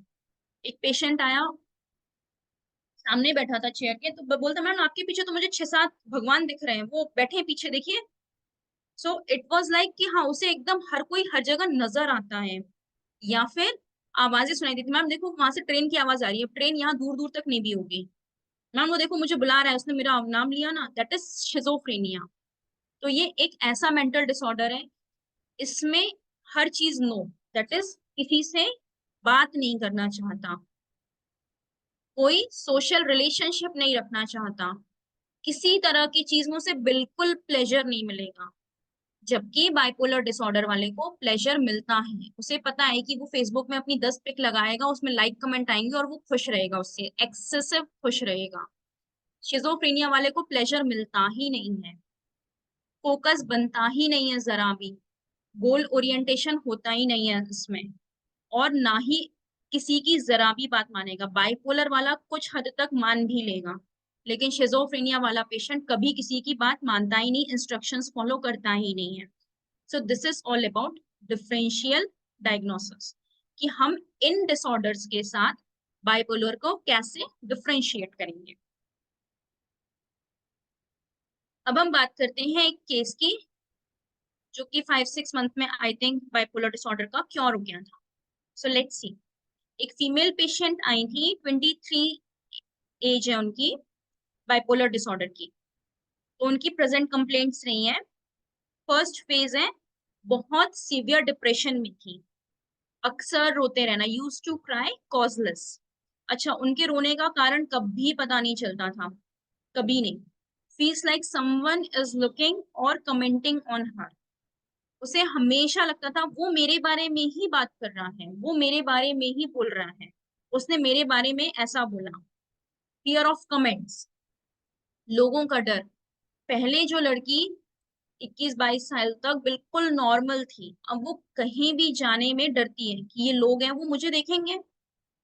एक पेशेंट आया, सामने बैठा था चेयर के, तो बोलता मैम आपके पीछे तो मुझे 6-7 भगवान दिख रहे हैं, वो बैठे हैं पीछे देखिए। सो इट वाज लाइक कि हाँ, उसे एकदम हर कोई हर जगह नजर आता है। या फिर आवाजें सुनाई देती, मैम देखो वहां से ट्रेन की आवाज आ रही है, ट्रेन यहाँ दूर दूर तक नहीं भी होगी, मैम वो देखो मुझे बुला रहा है, उसने मेरा नाम लिया ना, दैट इज शिजोफ्रेनिया। तो ये एक ऐसा मेंटल डिसऑर्डर है, इसमें हर चीज नो, दैट इज किसी से बात नहीं करना चाहता, कोई सोशल रिलेशनशिप नहीं रखना चाहता, किसी तरह की चीज में उसे बिल्कुल प्लेजर नहीं मिलेगा। जबकि बाइपोलर डिसऑर्डर वाले को प्लेजर मिलता है, उसे पता है कि वो फेसबुक में अपनी 10 पिक लगाएगा, उसमें लाइक कमेंट आएंगे और वो खुश रहेगा, उससे एक्सेसिव खुश रहेगा। शिजोफ्रेनिया वाले को प्लेजर मिलता ही नहीं है, फोकस बनता ही नहीं है जरा भी, गोल ओरिएंटेशन होता ही नहीं है इसमें, और ना ही किसी की जरा भी बात मानेगा। बाइपोलर वाला कुछ हद तक मान भी लेगा, लेकिन शिजोफ्रेनिया वाला पेशेंट कभी किसी की बात मानता ही नहीं, इंस्ट्रक्शंस फॉलो करता ही नहीं है। सो this is all about differential diagnosis, कि हम इन डिसऑर्डर्स के साथ बाइपोलर को कैसे डिफरेंशिएट करेंगे। अब हम बात करते हैं एक केस की, जो कि 5-6 मंथ में आई थिंक बाइपोलर डिसऑर्डर का क्योर हो गया था। So let's see. एक फीमेल पेशेंट आई थी, 23 एज है उनकी, बाइपोलर डिसऑर्डर की। तो उनकी प्रेजेंट कंप्लेंट्स नहीं है। फर्स्ट फेज है, बहुत सीवियर डिप्रेशन में थी, अक्सर रोते रहना, यूज टू क्राई कॉजलेस। अच्छा, उनके रोने का कारण कभी पता नहीं चलता था, कभी नहीं। Feels like someone is looking और कमेंटिंग ऑन हर। उसे हमेशा लगता था वो मेरे बारे में ही बात कर रहा है, वो मेरे बारे में ही बोल रहा है, उसने मेरे बारे में ऐसा बोला। फियर ऑफ कमेंट्स, लोगों का डर। पहले जो लड़की 21-22 साल तक बिल्कुल नॉर्मल थी, अब वो कहीं भी जाने में डरती है कि ये लोग हैं वो मुझे देखेंगे,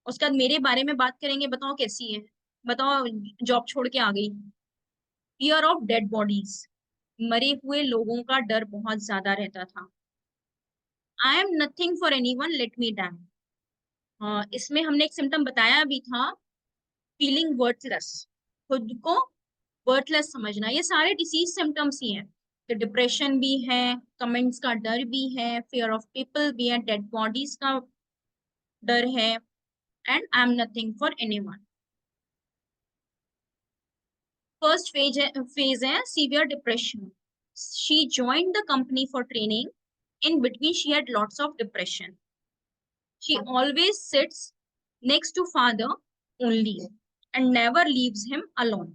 उसके बाद मेरे बारे में बात करेंगे, बताओ कैसी है, बताओ जॉब छोड़ के आ गई। फियर ऑफ डेड बॉडीज, मरे हुए लोगों का डर बहुत ज्यादा रहता था। I am nothing for anyone, let me die. इसमें हमने एक सिम्टम बताया भी था, फीलिंग वर्थलेस, खुद को वर्थलेस समझना। ये सारे डिसीज सिम्टम्स ही हैं, तो डिप्रेशन भी है, कमेंट्स का डर भी है, फियर ऑफ पीपल भी है, डेड बॉडीज का डर है, and I am nothing for anyone. First phase है severe depression. She joined the company for training. In between she had lots of depression. She always sits next to father only and never leaves him alone.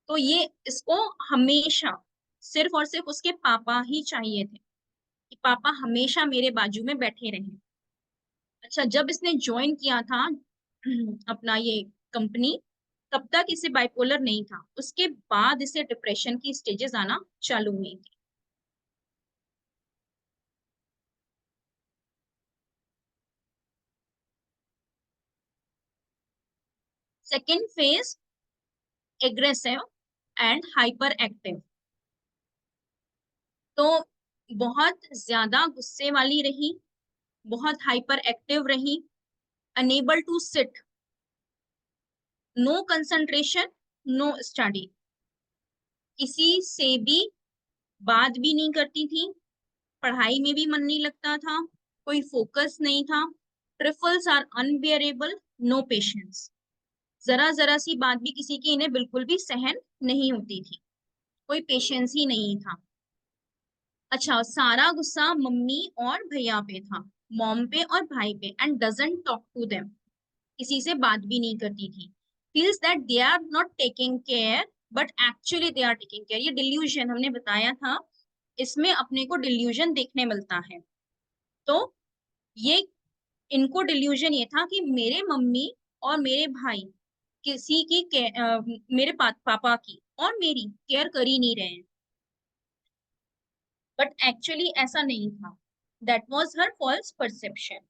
तो ये इसको हमेशा सिर्फ और सिर्फ उसके पापा ही चाहिए थे, कि पापा हमेशा मेरे बाजू में बैठे रहे। अच्छा, जब इसने ज्वाइन किया था अपना ये कंपनी, तब तक इसे बाइपोलर नहीं था, उसके बाद इसे डिप्रेशन की स्टेजेस आना चालू हुई थी। Second phase, aggressive and hyper active. तो बहुत ज्यादा गुस्से वाली रही, बहुत हाइपर एक्टिव रही, unable to sit, no concentration, no study, किसी से भी बात भी नहीं करती थी, पढ़ाई में भी मन नहीं लगता था, कोई फोकस नहीं था। Trifles are unbearable, no patience, जरा जरा सी बात भी किसी की इन्हें बिल्कुल भी सहन नहीं होती थी, कोई पेशेंस ही नहीं था। अच्छा, सारा गुस्सा मम्मी और भैया पे था, मॉम पे और भाई पे, and doesn't talk to them, किसी से बात भी नहीं करती थी। Feels that they are not taking care but actually they are taking care. ये डिल्यूजन हमने बताया था, इसमें अपने को डिल्यूजन देखने मिलता है। तो ये इनको डिल्यूजन ये था कि मेरे मम्मी और मेरे भाई किसी की मेरे पापा की और मेरी केयर कर ही नहीं रहे हैं, बट एक्चुअली ऐसा नहीं था। That was her false perception.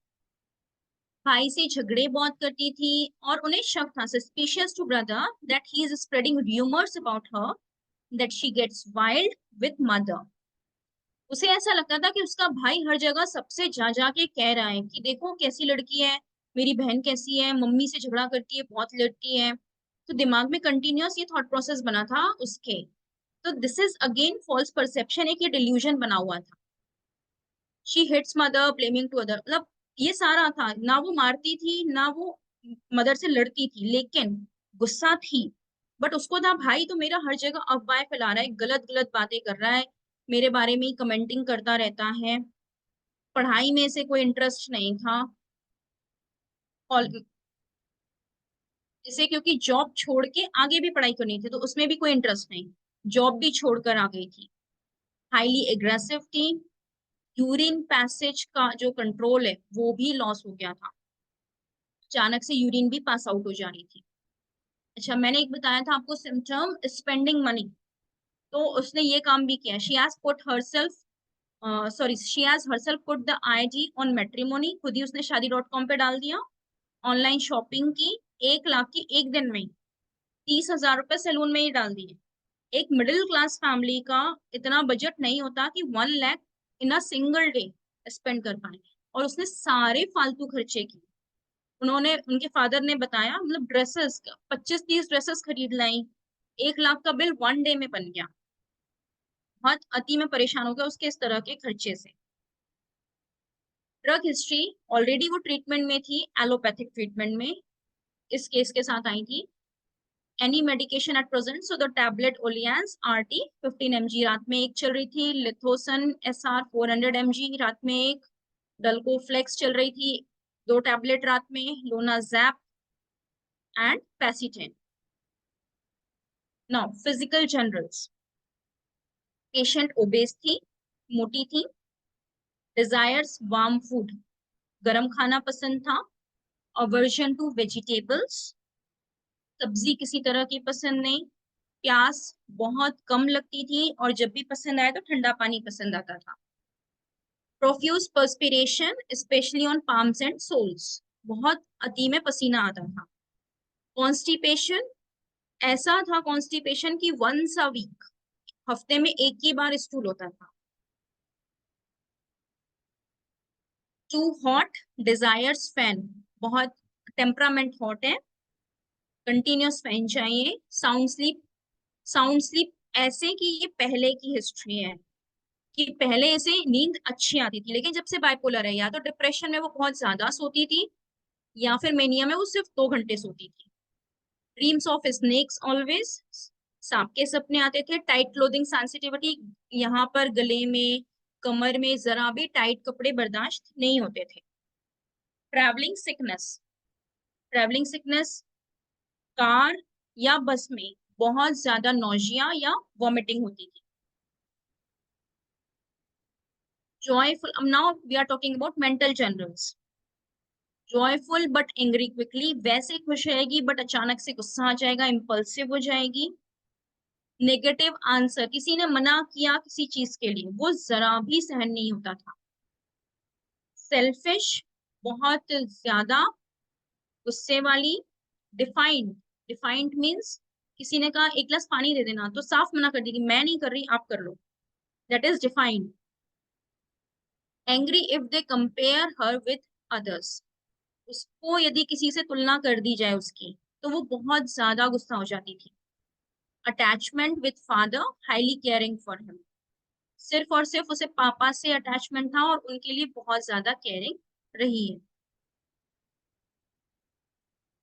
भाई से झगड़े बहुत करती थी और उन्हें शक था, suspicious to brother that he is spreading rumours about her, that she gets wild with mother. उसे ऐसा लगता था कि उसका भाई हर जगह सबसे जा जा के कह रहा है कि देखो कैसी लड़की है, मेरी बहन कैसी है, मम्मी से झगड़ा करती है, बहुत लड़ती है। तो दिमाग में कंटिन्यूअस ये थॉट प्रोसेस बना था उसके। तो this is again false perception, एक ये डिल्यूजन बना हुआ था। She hits mother blaming to other, मतलब ये सारा था, ना वो मारती थी ना वो मदर से लड़ती थी, लेकिन गुस्सा थी। बट उसको था भाई तो मेरा हर जगह अफवाहें फैला रहा है, गलत गलत बातें कर रहा है, मेरे बारे में कमेंटिंग करता रहता है, पढ़ाई में से कोई इंटरेस्ट नहीं था। और इसे क्योंकि जॉब छोड़ के आगे भी पढ़ाई करनी थी तो उसमें भी कोई इंटरेस्ट नहीं, जॉब भी छोड़कर आ गई थी। हाईली एग्रेसिव थी, यूरिन पैसेज का जो कंट्रोल है वो भी लॉस हो गया था, अचानक से यूरिन भी पास आउट हो जा रही थी। अच्छा, मैंने एक बताया था आपको सिम्टम, स्पेंडिंग मनी। तो उसने ये काम भी किया, she has put herself she has herself put the ID on matrimony, खुद ही उसने शादी.com पे डाल दिया। ऑनलाइन शॉपिंग की, 1 लाख की एक दिन में ही, 30,000 रुपए सैलून में ही डाल दिए। एक मिडिल क्लास फैमिली का इतना बजट नहीं होता कि 1 लाख इन अ सिंगल डे स्पेंड कर पाए, और उसने सारे फालतू खर्चे किए। उन्होंने, उनके फादर ने बताया, मतलब ड्रेसेस का 25-30 ड्रेसेस खरीद लाई, 1 लाख का बिल 1 डे में बन गया। बहुत अति में परेशान हो गया उसके इस तरह के खर्चे से। ड्रग हिस्ट्री, ऑलरेडी वो ट्रीटमेंट में थी, एलोपैथिक ट्रीटमेंट में इस केस के साथ आई थी। Any medication at present, so the tablet ओलियंस RT 15 mg रात में एक चल रही थी, लिथोसन SR 400 mg रात में एक, डल्कोफ्लेक्स चल रही थी 2 टैबलेट रात में, Lonazep and Pacitane. Now physical generals, patient obese थी, मोटी थी, डिजायर्स वार्म फूड, गरम खाना पसंद था, अवर्जन टू वेजिटेबल्स, सब्जी किसी तरह की पसंद नहीं, प्यास बहुत कम लगती थी और जब भी पसंद आया तो ठंडा पानी पसंद आता था, profuse perspiration specially on palms and soles, बहुत अति में पसीना आता था, कॉन्स्टिपेशन, ऐसा था कॉन्स्टिपेशन कि वंस अ वीक, हफ्ते में एक ही बार स्टूल होता था, टू हॉट, डिजायर्स फैन, बहुत टेम्परामेंट हॉट है, कंटिन्यूअस फैन चाहिए, साउंड स्लीप, साउंड स्लीप ऐसे कि ये पहले की हिस्ट्री है कि पहले ऐसे नींद अच्छी आती थी, लेकिन जब से बाइपोलर है या तो डिप्रेशन में वो बहुत ज्यादा सोती थी या फिर मेनिया में वो सिर्फ 2 घंटे सोती थी, ड्रीम्स ऑफ स्नेक्स ऑलवेज, सांप के सपने आते थे, टाइट क्लोथिंग सेंसिटिविटी, यहाँ पर गले में कमर में जरा भी टाइट कपड़े बर्दाश्त नहीं होते थे, travelling sickness, travelling sickness car या बस में बहुत ज्यादा नोजिया या वॉमिटिंग होती थी, joyful, now we are talking about mental generals, joyful but angry quickly, वैसे खुश रहेगी बट अचानक से गुस्सा आ जाएगा, इम्पल्सिव हो जाएगी, नेगेटिव आंसर, किसी ने मना किया किसी चीज के लिए वो जरा भी सहन नहीं होता था, सेल्फिश, बहुत ज्यादा गुस्से वाली, डिफाइंड, डिफाइंड मीन्स किसी ने कहा एक गिलास पानी दे देना तो साफ मना कर देगी, मैं नहीं कर रही आप कर लो, that is defined, angry if they compare her with others, उसको यदि किसी से तुलना कर दी जाए उसकी तो वो बहुत ज्यादा गुस्सा हो जाती थी, attachment with father, highly caring for him, सिर्फ और सिर्फ उसे पापा से अटैचमेंट था और उनके लिए बहुत ज्यादा केयरिंग रही है,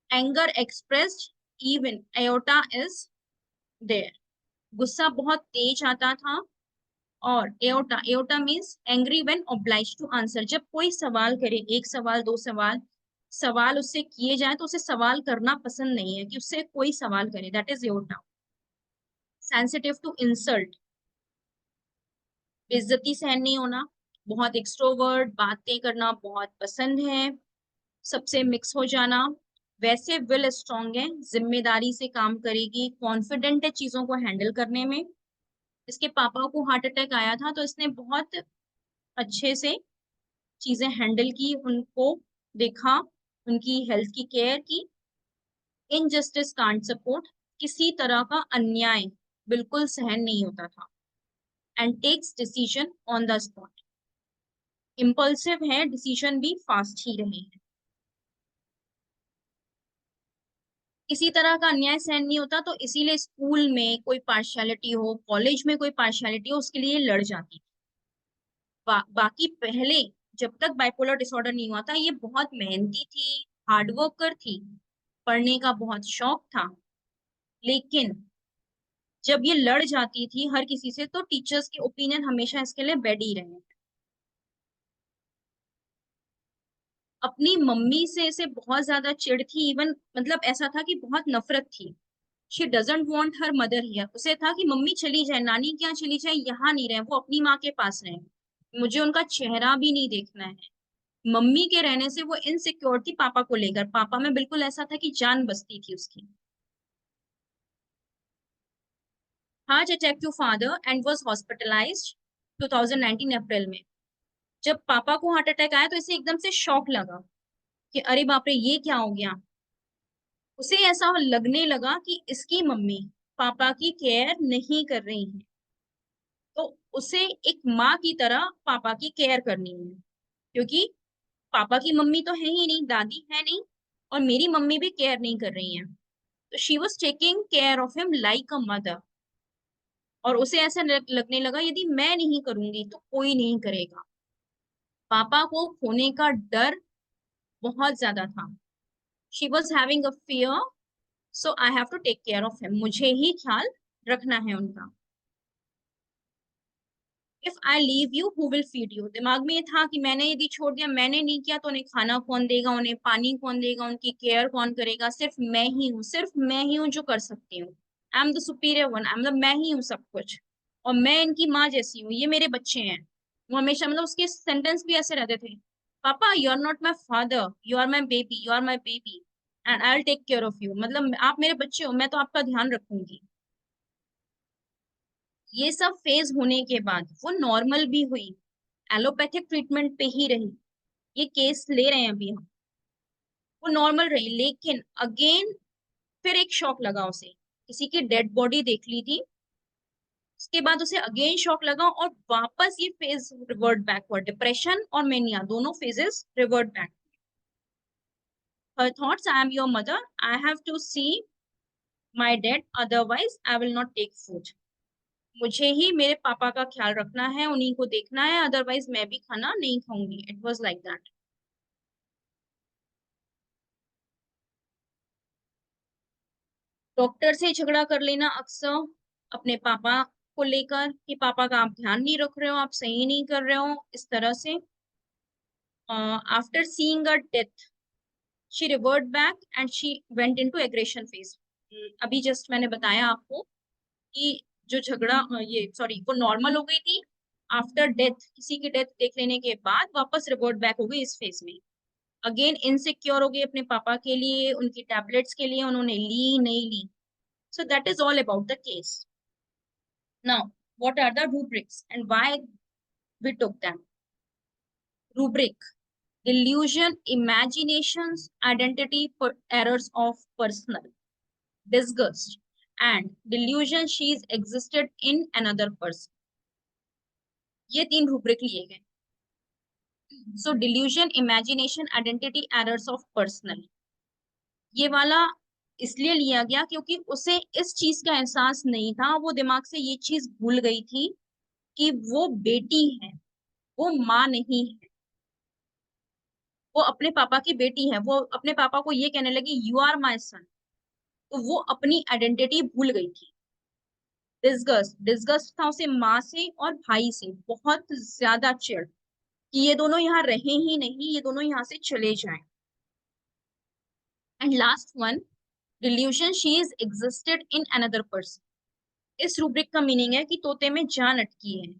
anger expressed even iota is there, गुस्सा बहुत तेज आता था, और iota, iota means angry when obliged to answer, जब कोई सवाल करे, एक सवाल दो सवाल, सवाल उससे किए जाए तो उसे सवाल करना पसंद नहीं है कि उससे कोई सवाल करे, that is iota, sensitive to insult, बेइज्जती सहन नहीं होना, बहुत एक्सट्रोवर्ट, बातें करना बहुत पसंद है, सबसे मिक्स हो जाना, वैसे विल स्ट्रांग है, जिम्मेदारी से काम करेगी, कॉन्फिडेंट है चीजों को हैंडल करने में, इसके पापा को हार्ट अटैक आया था तो इसने बहुत अच्छे से चीजें हैंडल की, उनको देखा, उनकी हेल्थ की केयर की, इनजस्टिस कांट सपोर्ट, किसी तरह का अन्याय बिल्कुल सहन नहीं होता था, and takes decision on the spot, impulsive है, डिसीजन भी फास्ट ही रहे हैं, किसी तरह का अन्याय सहन नहीं होता तो इसीलिए स्कूल में कोई पार्शियलिटी हो, कॉलेज में कोई पार्शियलिटी हो, उसके लिए लड़ जाती थी, बाकी पहले जब तक बाइपोलर डिसऑर्डर नहीं हुआ था ये बहुत मेहनती थी, हार्ड वर्कर थी, पढ़ने का बहुत शौक था, लेकिन जब ये लड़ जाती थी हर किसी से तो टीचर्स के ओपिनियन हमेशा इसके लिए बैड ही रहे, अपनी मम्मी से इसे बहुत ज्यादा चिढ़ थी, इवन मतलब ऐसा था कि बहुत नफरत थी, she doesn't want her mother here, उसे था कि मम्मी चली जाए, नानी क्या चली जाए, यहाँ नहीं रहे, वो अपनी माँ के पास रहे, मुझे उनका चेहरा भी नहीं देखना है, मम्मी के रहने से वो इनसिक्योर थी पापा को लेकर, पापा में बिल्कुल ऐसा था कि जान बसती थी उसकी, heart attack to father and was hospitalized 2019 अप्रैल में, जब पापा को हार्ट अटैक आया तो इसे एकदम से शॉक लगा कि अरे बाप रे ये क्या हो गया, उसे ऐसा लगने लगा कि इसकी मम्मी पापा की केयर नहीं कर रही है, तो उसे एक माँ की तरह पापा की केयर करनी है, क्योंकि पापा की मम्मी तो है ही नहीं, दादी है नहीं, और मेरी मम्मी भी केयर नहीं कर रही है, तो she was taking care of him like a mother, और उसे ऐसा लगने लगा यदि मैं नहीं करूंगी तो कोई नहीं करेगा, पापा को खोने का डर बहुत ज्यादा था, she was having a fear so I have to take care of him, मुझे ही ख्याल रखना है उनका। If I leave you who will feed you, दिमाग में ये था कि मैंने यदि छोड़ दिया, मैंने नहीं किया, तो उन्हें खाना कौन देगा, उन्हें पानी कौन देगा, उनकी केयर कौन करेगा? सिर्फ मैं ही हूँ, सिर्फ मैं ही हूँ जो कर सकती हूँ। I am the superior one, I am the, मैं ही हूँ सब कुछ, और मैं इनकी माँ जैसी हूँ, ये मेरे बच्चे हैं। वो हमेशा, मतलब उसके सेंटेंस भी ऐसे रहते थे, papa you are not my father, you are my baby, you are my baby and I will take care of you, मतलब आप मेरे बच्चे हो, मैं तो आपका ध्यान रखूंगी। ये सब फेज होने के बाद वो नॉर्मल भी हुई, एलोपैथिक ट्रीटमेंट पे ही रही, ये केस ले रहे हैं अभी हम, वो नॉर्मल रही, लेकिन अगेन फिर एक शॉक लगा उसे, किसी की डेड बॉडी देख ली थी, उसके बाद उसे अगेन शॉक लगा और वापस ये फेज रिवर्ट बैकवर्ड, डिप्रेशन और मेनिया दोनों phases revert back. Her thoughts, I am your mother, I have to see my dad, otherwise I will not take food. मुझे ही मेरे पापा का ख्याल रखना है, उन्हीं को देखना है, अदरवाइज मैं भी खाना नहीं खाऊंगी। It was like that. Doctor से झगड़ा कर लेना अक्सर अपने पापा को लेकर, कि पापा का आप ध्यान नहीं रख रहे हो, आप सही नहीं कर रहे हो, इस तरह से। After seeing a death she revert back and she went into aggression phase. अभी जस्ट मैंने बताया आपको कि जो झगड़ा ये सॉरी वो नॉर्मल हो गई थी, आफ्टर डेथ, किसी की डेथ देख लेने के बाद वापस रिवर्ट बैक हो गई इस फेज में। अगेन इनसिक्योर हो गई अपने पापा के लिए, उनकी टैबलेट्स के लिए, उन्होंने ली नहीं ली। So that is all about the case. Now, what are the rubrics and why we took them? Rubric: delusion, imaginations, identity errors of personal, disgust, and delusion she is existed in another person. ये 3 rubric लिए गए। So delusion, imagination, identity errors of personal, ये वाला इसलिए लिया गया क्योंकि उसे इस चीज का एहसास नहीं था, वो दिमाग से ये चीज भूल गई थी कि वो बेटी है, वो माँ नहीं है, वो अपने पापा की बेटी है। वो अपने पापा को ये कहने लगी यू आर माई सन, तो वो अपनी आइडेंटिटी भूल गई थी। डिस्गस्ट, डिस्गस्ट था उसे माँ से और भाई से, बहुत ज्यादा चिढ़ कि ये दोनों यहाँ रहे ही नहीं, ये दोनों यहाँ से चले जाएं। And last one, delusion she is existed in another person. इस रूब्रिक का मीनिंग है कि तोते में जान अटकी है,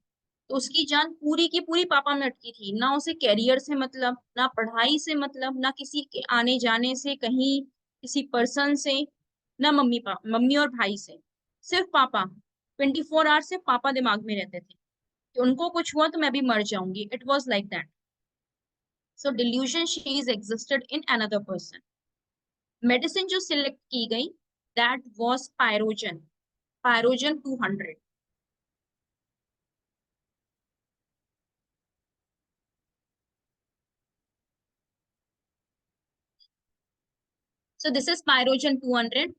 तो उसकी जान पूरी की पूरी पापा में अटकी थी, ना उसे कैरियर से मतलब, ना पढ़ाई से मतलब, ना किसी के आने जाने से कहीं, किसी पर्सन से, ना मम्मी और भाई से, सिर्फ पापा। 24 आवर से पापा दिमाग में रहते थे कि उनको कुछ हुआ तो मैं भी मर जाऊंगी। It was like that. So delusion she is existed in another person. Medicine जो सिलेक्ट की गई, that was pyrogen, pyrogen 200। So this is pyrogen 200।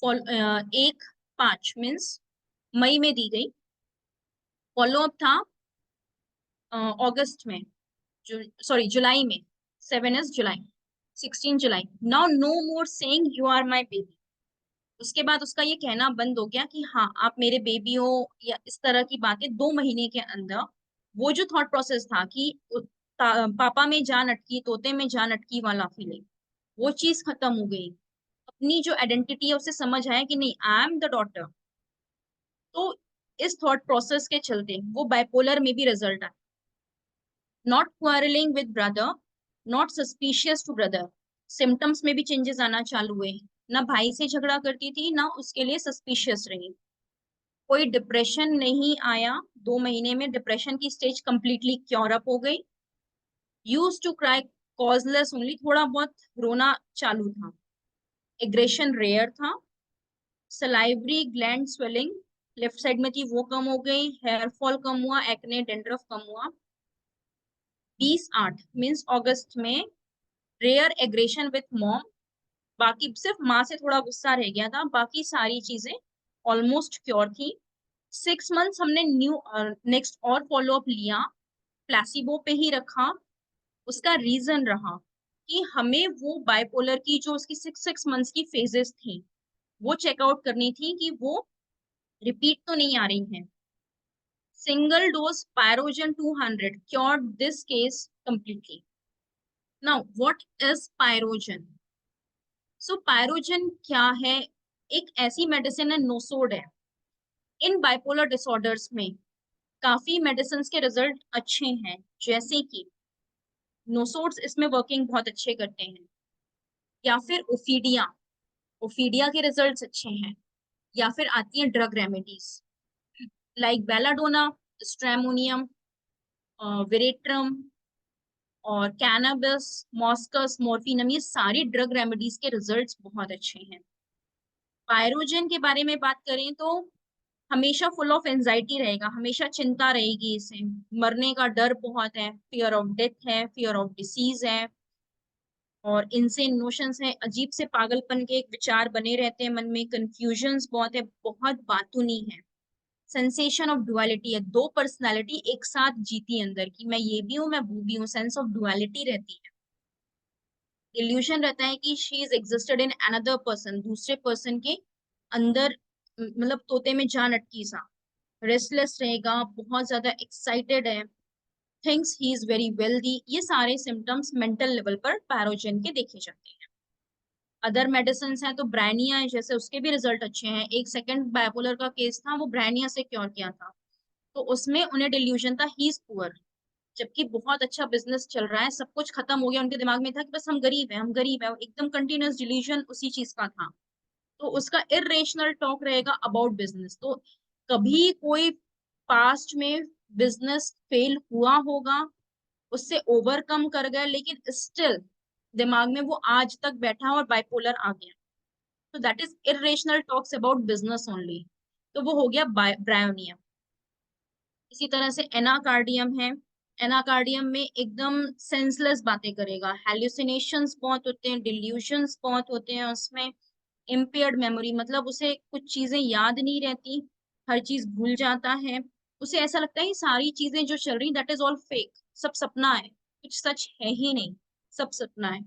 1/5 means मई में दी गई। फॉलोअप था अगस्त में, सॉरी जुलाई में। 7 is July, 16 July. Now no more saying you are my baby. उसके बाद उसका ये कहना बंद हो गया कि हाँ आप मेरे बेबी हो, या इस तरह की बातें। 2 महीने के अंदर वो जो थॉट प्रोसेस था कि पापा में जान अटकी, तोते में जान अटकी वाला फीलिंग, वो चीज खत्म हो गई। अपनी जो आइडेंटिटी है उसे समझ आया कि नहीं, आई एम द डॉटर। तो इस थॉट प्रोसेस के चलते वो बाइपोलर में भी रिजल्ट आया। Not quarrelling with brother, not suspicious to brother, symptoms में भी चेंजेस आना चालू हुए। ना भाई से झगड़ा करती थी, ना उसके लिए सस्पिशियस रही। कोई डिप्रेशन नहीं आया, 2 महीने में डिप्रेशन की स्टेज कंप्लीटली क्योर अप हो गई। Use to cry causeless only, थोड़ा बहुत रोना चालू था। एग्रेशन रेयर था। Salivary gland swelling left side में थी, वो कम हो गई। हेयर फॉल कम हुआ, एक्ने डेंड्रफ कम हुआ। 20/8 मीन्स अगस्त में रेयर एग्रेशन विथ मॉम। बाकी सिर्फ माँ से थोड़ा गुस्सा रह गया था, बाकी सारी चीजें ऑलमोस्ट क्योर थी। 6 मंथ्स हमने न्यू नेक्स्ट और फॉलोअप लिया, प्लेसिबो पे ही रखा। उसका रीजन रहा कि हमें वो बाइपोलर की जो उसकी 6 मंथ्स की फेजेस थी, वो चेकआउट करनी थी कि वो रिपीट तो नहीं आ रही है। Single dose pyrogen 200 cured this case completely. Now what is pyrogen? So pyrogen क्या है? एक ऐसी मेडिसिन है, नोसोड है। इन बाइपोलर डिसऑर्डर्स में काफी मेडिसिन के रिजल्ट अच्छे हैं, जैसे कि नोसोड्स इसमें वर्किंग बहुत अच्छे करते हैं, या फिर ओफीडिया, ओफीडिया के रिजल्ट्स अच्छे हैं, या फिर आती है drug remedies like belladonna, stramonium, Veratrum और कैनाबिस, मॉस्कस, मॉर्फिनम, ये सारी ड्रग रेमेडीज के रिजल्ट्स बहुत अच्छे हैं। पायरोजन के बारे में बात करें तो हमेशा फुल ऑफ एंजाइटी रहेगा, हमेशा चिंता रहेगी, इसे मरने का डर बहुत है, फियर ऑफ डेथ है, फियर ऑफ डिसीज है, और इनसेन नोशंस है, अजीब से पागलपन के एक विचार बने रहते हैं मन में, कंफ्यूजन्स बहुत है, बहुत बातूनी है, सेंसेशन ऑफ डुअलिटी है, दो पर्सनालिटी एक साथ जीती अंदर की, मैं ये भी हूँ मैं वो भी हूँ, सेंस ऑफ डुअलिटी रहती है, इल्यूशन रहता है कि she is existed in another person, दूसरे पर्सन के अंदर, मतलब तोते में जान अटकी सा, रेस्टलेस रहेगा, बहुत ज्यादा एक्साइटेड है, thinks he is very wealthy, ये सारे सिम्टम्स मेंटल लेवल पर पैरोजन के देखे जाते हैं। अदर मेडिसिन हैं तो ब्रैनिया है, जैसे उसके भी रिजल्ट अच्छे हैं। एक सेकंड बाइपोलर का केस था, वो ब्रैनिया से क्योर किया था, तो उसमें उन्हें डिल्यूजन था ही इज पुअर, जबकि बहुत अच्छा बिजनेस चल रहा है, सब कुछ खत्म हो गया, उनके दिमाग में था कि बस हम गरीब हैं, हम गरीब हैं, एकदम कंटिन्यूअस डिल्यूजन उसी चीज का था, तो उसका इरेशनल टॉक रहेगा अबाउट बिजनेस। तो कभी कोई पास्ट में बिजनेस फेल हुआ होगा, उससे ओवरकम कर गया, लेकिन स्टिल दिमाग में वो आज तक बैठा और बाइपोलर आ गया, तो that is irrational talks about business only, तो वो हो गया ब्रायोनियम। इसी तरह से एनाकार्डियम है, एनाकार्डियम में एकदम सेंसलेस बातें करेगा, हेल्यूसिनेशंस बहुत होते हैं, डिल्यूशंस बहुत होते हैं उसमें, इम्पेयर्ड मेमोरी, मतलब उसे कुछ चीजें याद नहीं रहती, हर चीज भूल जाता है, उसे ऐसा लगता है सारी चीजें जो चल रही दैट इज ऑल फेक, सब सपना है, कुछ सच है ही नहीं, सब सपना है।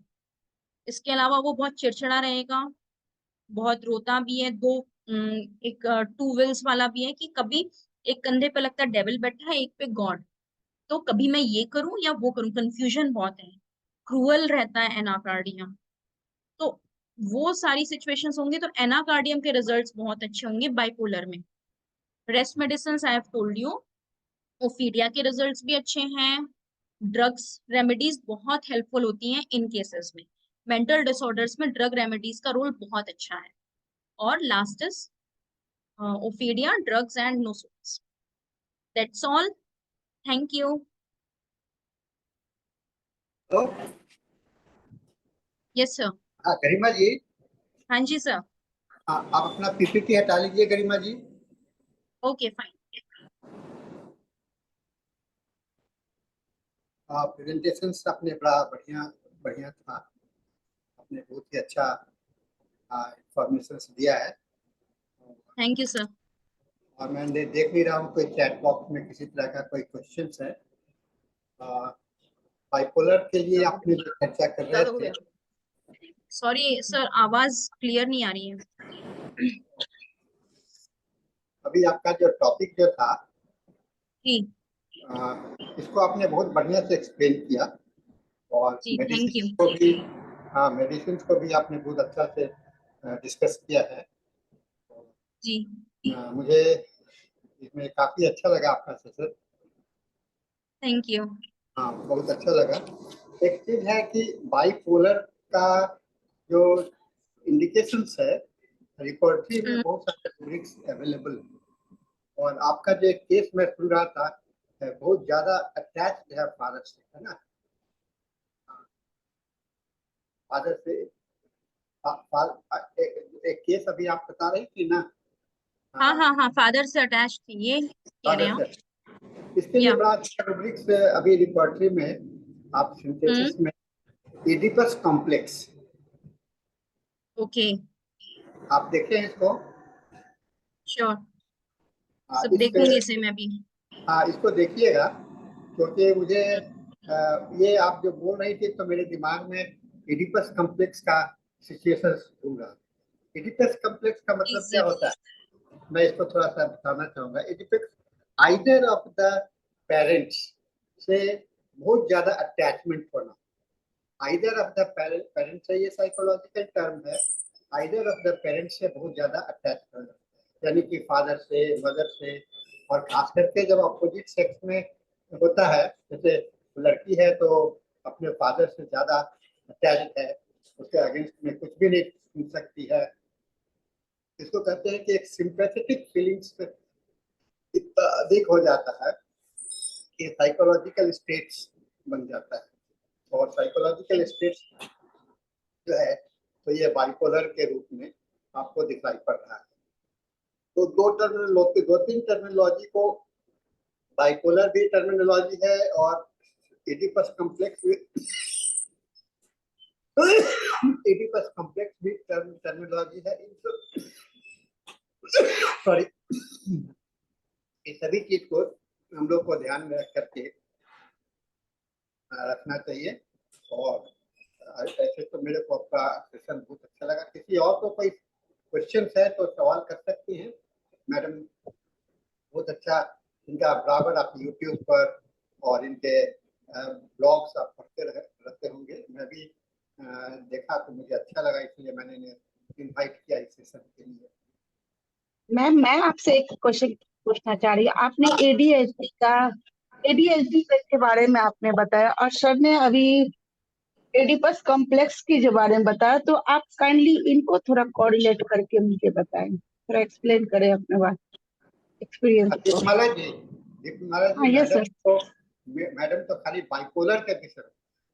इसके अलावा वो बहुत चिड़चिड़ा रहेगा, बहुत रोता भी है, एक टू व्हील्स वाला भी है, कि कभी एक कंधे पे लगता है डेविल बैठा है, एक पे गॉड, तो कभी मैं ये करूं या वो करूं, कंफ्यूजन बहुत है, क्रूअल रहता है एनाकार्डियम। तो वो सारी सिचुएशंस होंगे, तो एनाकार्डियम के रिजल्ट्स बहुत अच्छे होंगे बाइपोलर में। Rest medicine I have told you, Ophidia के रिजल्ट्स भी अच्छे हैं, ड्रग्स रेमेडीज बहुत हेल्पफुल होती हैं इन केसेस में, मेंटल डिसऑर्डर्स में ड्रग रेमेडीज का रोल बहुत अच्छा है। और last is Ophidia, drugs and nosodes. That's all, thank you. तो यस सर। गरिमा जी, हाँ जी सर। आप अपना पीपीटी हटा लीजिए Garima ji. Okay fine. Presentation आपने बड़ा बढ़िया बढ़िया था, आपने बहुत ही अच्छा इंफॉर्मेशन दिया है। Thank you sir. और मैं देख नहीं रहा हूँ कोई चैट बॉक्स में किसी तरह का कोई क्वेश्चन है। बाइपोलर के लिए आपने जो चर्चा कर रहे थे, सॉरी सर, आवाज क्लियर नहीं आ रही है। अभी आपका जो टॉपिक जो था, जी इसको आपने बहुत बढ़िया से एक्सप्लेन किया, और जी, थैंक यू। मेडिसिन को भी, हाँ मेडिसिन को भी आपने बहुत अच्छा से डिस्कस किया है। जी मुझे इसमें काफी अच्छा लगा आपका सेशन। Thank you. हाँ बहुत अच्छा लगा। एक चीज है कि बाइपोलर का जो इंडिकेशंस है, रिकॉर्डरी में बहुत सारे रूब्रिक्स अवेलेबल है, और आपका जो केस में सुन रहा था बहुत ज्यादा अटैच्ड है फादर से, है ना? फादर से एक केस अभी आप बता रही थी ना? हाँ हाँ हाँ, फादर से अटैच थी, ये कह रहे फादर हैं। से, इसके लिए या बड़ा अच्छा रूब्रिक्स अभी रिकॉर्डरी में आप सिंथेसिस में, एडिपस कॉम्प्लेक्स, ओके आप देखें इसको। श्योर, सब इस देखूंगी इसे मैं भी। इसको देखिएगा, क्योंकि मुझे ये आप जो बोल रही थी तो मेरे दिमाग में एडिपस कॉम्प्लेक्स का सिचुएशन घूम रहा। इडिपस कॉम्प्लेक्स का मतलब क्या Easily. होता है, मैं इसको थोड़ा सा बताना चाहूंगा। Oedipus either of the parents से बहुत ज्यादा अटैचमेंट होना, आइदर ऑफ द पेरेंट्स से, ये साइकोलॉजिकल टर्म है, आइदर ऑफ द पेरेंट्स से बहुत ज्यादा अटैच होना, यानी कि फादर से, मदर से, और खास करके जब अपोजिट सेक्स में होता है, जैसे लड़की है तो अपने फादर से ज्यादा अटैच है, उसके अगेंस्ट में कुछ भी नहीं सुन सकती है। इसको कहते हैं कि एक सिंपैथेटिक फीलिंग्स इतना अधिक हो जाता है कि साइकोलॉजिकल स्टेट्स बन जाता है, और साइकोलॉजिकल स्टेट्स जो है तो ये बाइपोलर के रूप में आपको दिखाई पड़ रहा है। तो दो तीन टर्मिनोलॉजी को, बाइपोलर भी टर्मिनोलॉजी है और एडिपस कॉम्प्लेक्स भी एडिपस कॉम्प्लेक्स भी टर्मिनोलॉजी है। सॉरी, इस सभी चीज को हम लोग को ध्यान में रख करके रखना चाहिए। और ऐसे तो मेरे को आपका सेशन बहुत अच्छा लगा। किसी और को कोई क्वेश्चन है तो सवाल कर सकती हैं मैडम। बहुत अच्छा, इनका बराबर आप यूट्यूब पर और इनके ब्लॉग्स आप पढ़ते रहते होंगे। मैं भी देखा तो मुझे अच्छा लगा, इसलिए मैंने इनवाइट किया इस सेशन के लिए। मैम, मैं आपसे एक क्वेश्चन पूछना चाह रही हूँ। आपने एडीएचडी के बारे में आपने बताया और सर ने अभी एडिपस कॉम्प्लेक्स के जो बारे में बताया, तो आप काइंडली इनको थोड़ा कोरिलेट करके मुझे बताएं, थोड़ा एक्सप्लेन करें अपने बात एक्सपीरियंस को। दीपमाला जी, हाँ, यस सर। मैडम तो खाली बाइपोलर के विषय,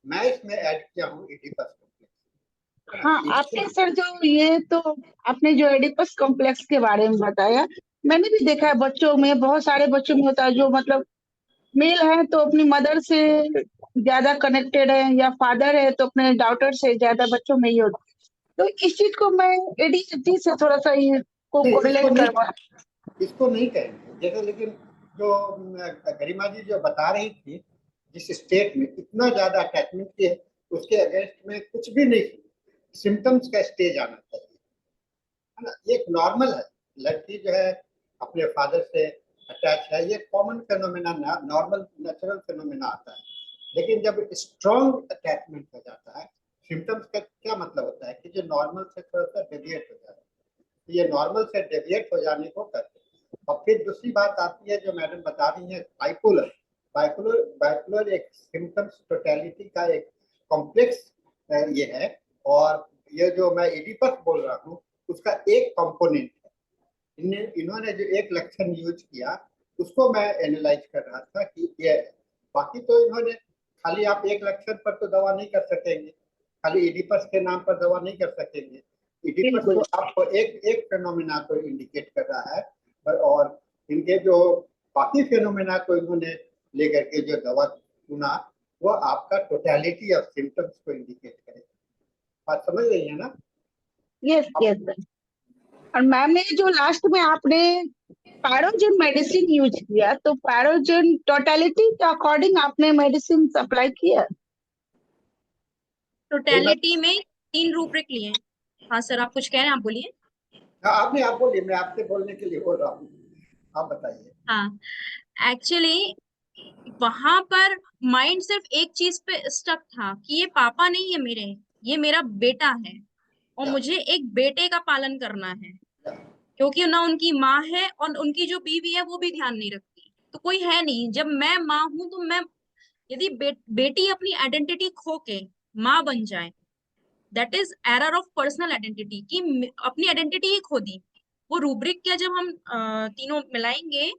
मैं इसमें ऐड किया हूँ एडिपस कॉम्प्लेक्स। हाँ, आपने सर जो ये तो आपने जो एडिपस कॉम्प्लेक्स के बारे में बताया, मैंने भी देखा है बच्चों में, बहुत सारे बच्चों में होता है जो मतलब मेल है तो अपनी मदर से ज्यादा कनेक्टेड है, या फादर है तो अपने डॉटर से ज्यादा, बच्चों में ही होता है। तो इस चीज को मैं एडीएचडी से थोड़ा सा ये को कोरिलेट करवा। इसको नहीं कहेंगे जैसे, लेकिन जो गरिमा जी जो बता रही थी, जिस स्टेट में इतना ज्यादा अटैचमेंट की है, उसके अगेंस्ट में कुछ भी नहीं, सिम्टम्स का स्टेज आना चाहिए, है ना। ये एक नॉर्मल है, लड़की जो है अपने फादर से अटैच है, ये common phenomena, normal natural phenomena आता है। लेकिन जब स्ट्रॉन्ग अटैचमेंट हो जाता है, सिम्टम्स का क्या मतलब होता है कि जो नॉर्मल से थोड़ा सा डेविएट हो जाता है, ये नॉर्मल से डेविएट हो जाने को कहते हैं। और फिर दूसरी बात आती है जो मैडम बता रही है, बाइपोलर। बाइपोलर एक सिम्टम्स टोटलिटी का एक कॉम्प्लेक्स ये है, और ये जो मैं एडिपस बोल रहा हूँ उसका एक कंपोनेंट है। इन्होंने जो एक लक्षण यूज किया उसको मैं एनालाइज कर रहा था कि ये, बाकी तो इन्होंने खाली आप एक लक्षण पर तो दवा नहीं कर सकेंगे, खाली एडिपस के नाम पर दवा नहीं कर सकेंगे। एडिपस तो आपको एक फेनोमेना को इंडिकेट कर रहा है, और इनके जो बाकी फेनोमेना को इन्होंने लेकर के जो दवा चुना वो आपका टोटलिटी ऑफ सिम्टम्स को इंडिकेट करेगा। बात समझ रही है ना? Yes yes sir. और मैम ने जो लास्ट में आपने पैरोजन मेडिसिन यूज किया, तो पैरोजन टोटलिटी के अकॉर्डिंग आपने मेडिसिन अप्लाई किया? टोटलिटी में 3 रूब्रिक लिए हैं। हाँ सर, आप कुछ कह रहे हैं, आप बोलिए। आप बोलिए, मैं आपसे बोलने के लिए बोल रहा हूँ, आप बताइए। हाँ, एक्चुअली वहां पर माइंड सिर्फ एक चीज पे स्टक था कि ये पापा नहीं है मेरे, ये मेरा बेटा है और मुझे एक बेटे का पालन करना है, क्योंकि ना उनकी माँ है और उनकी जो बीवी है वो भी ध्यान नहीं रखती, तो कोई है नहीं। जब मैं माँ हूं तो मैं, यदि बेटी अपनी आइडेंटिटी खो के माँ बन जाए, that is error of personal identity, कि अपनी आइडेंटिटी ही खो दी। वो रूब्रिक क्या जब हम तीनों मिलाएंगे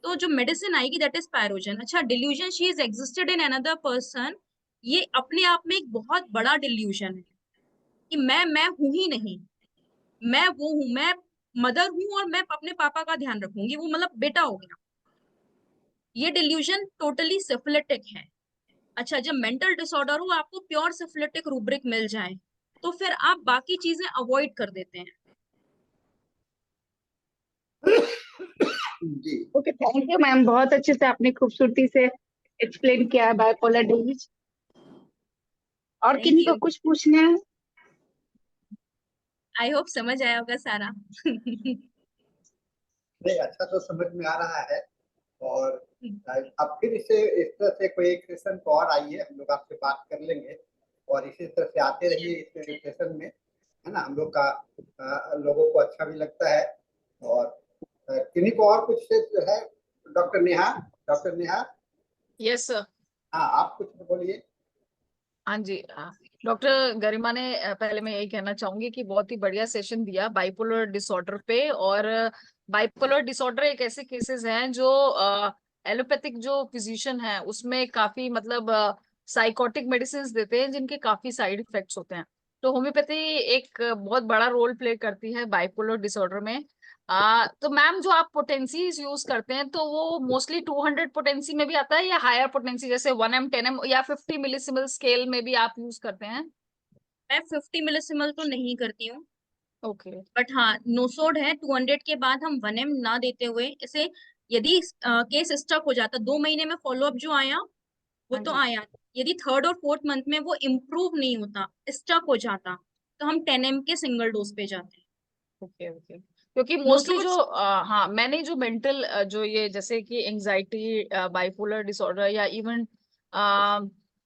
तो जो मेडिसिन आएगी दैट इज पैरोजन। अच्छा, delusion she is existed in another person, ये अपने आप में एक बहुत बड़ा डिल्यूजन है कि मैं हूं ही नहीं, मैं वो हूं, मैं मदर हूं और मैं अपने पापा का ध्यान रखूंगी, वो मतलब बेटा हो गया। ये डिल्यूजन टोटली सिफिलिटिक है। अच्छा, जब मेंटल डिसऑर्डर हो, आपको प्योर सिफिलिटिक रूब्रिक मिल जाए तो फिर आप बाकी चीजें अवॉइड कर देते हैं। जी, ओके, थैंक यू मैम, बहुत अच्छे से आपने खूबसूरती से एक्सप्लेन किया है बाइपोलर डिजीज। और थैंक किन्हीं को यू। कुछ पूछना है? आई होप समझ आया होगा सारा। नहीं, अच्छा तो समझ में आ रहा है। और अब फिर इसे इस तरह से कोई एक सेशन को और आइए, हम लोग आपसे बात कर लेंगे और इसी तरह से आते रहिए इस सेशन में, है ना। हम लोग का लोगों को अच्छा भी लगता है। और किन्हीं को और कुछ है? Doctor Neha, doctor Neha, yes sir. हाँ आप कुछ बोलिए। हाँ जी, डॉक्टर गरिमा ने पहले मैं यही कहना चाहूंगी कि बहुत ही बढ़िया सेशन दिया बाइपोलर डिसऑर्डर पे। और बाइपोलर डिसऑर्डर एक ऐसे केसेस हैं जो एलोपैथिक जो फिजिशियन है उसमें काफी मतलब साइकोटिक मेडिसिन देते हैं जिनके काफी साइड इफेक्ट्स होते हैं। तो होम्योपैथी एक बहुत बड़ा रोल प्ले करती है बाइपोलर डिसऑर्डर में। तो मैम जो आप पोटेंसीज यूज करते हैं तो वो मोस्टली 200 पोटेंसी में भी आता है या हायर पोटेंसी जैसे 1M 10M या 50 मिलीसिमल स्केल में भी आप यूज करते हैं? मैं 50 मिलीसिमल तो नहीं करती हूँ, ओके। बट हाँ नोसोड है 200 के बाद हम 1M ना देते हुए, इसे यदि केस स्टक हो जाता 2 महीने में फॉलोअप जो आया वो हाँ तो जी। आया, यदि 3rd और 4th मंथ में वो इम्प्रूव नहीं होता, स्टक हो जाता, तो हम 10M के सिंगल डोज पे जाते हैं। Okay okay. क्योंकि मोस्टली नोसोड जो हाँ मैंने जो मेंटल जो ये जैसे कि एंजाइटी बाइपोलर डिसऑर्डर या इवन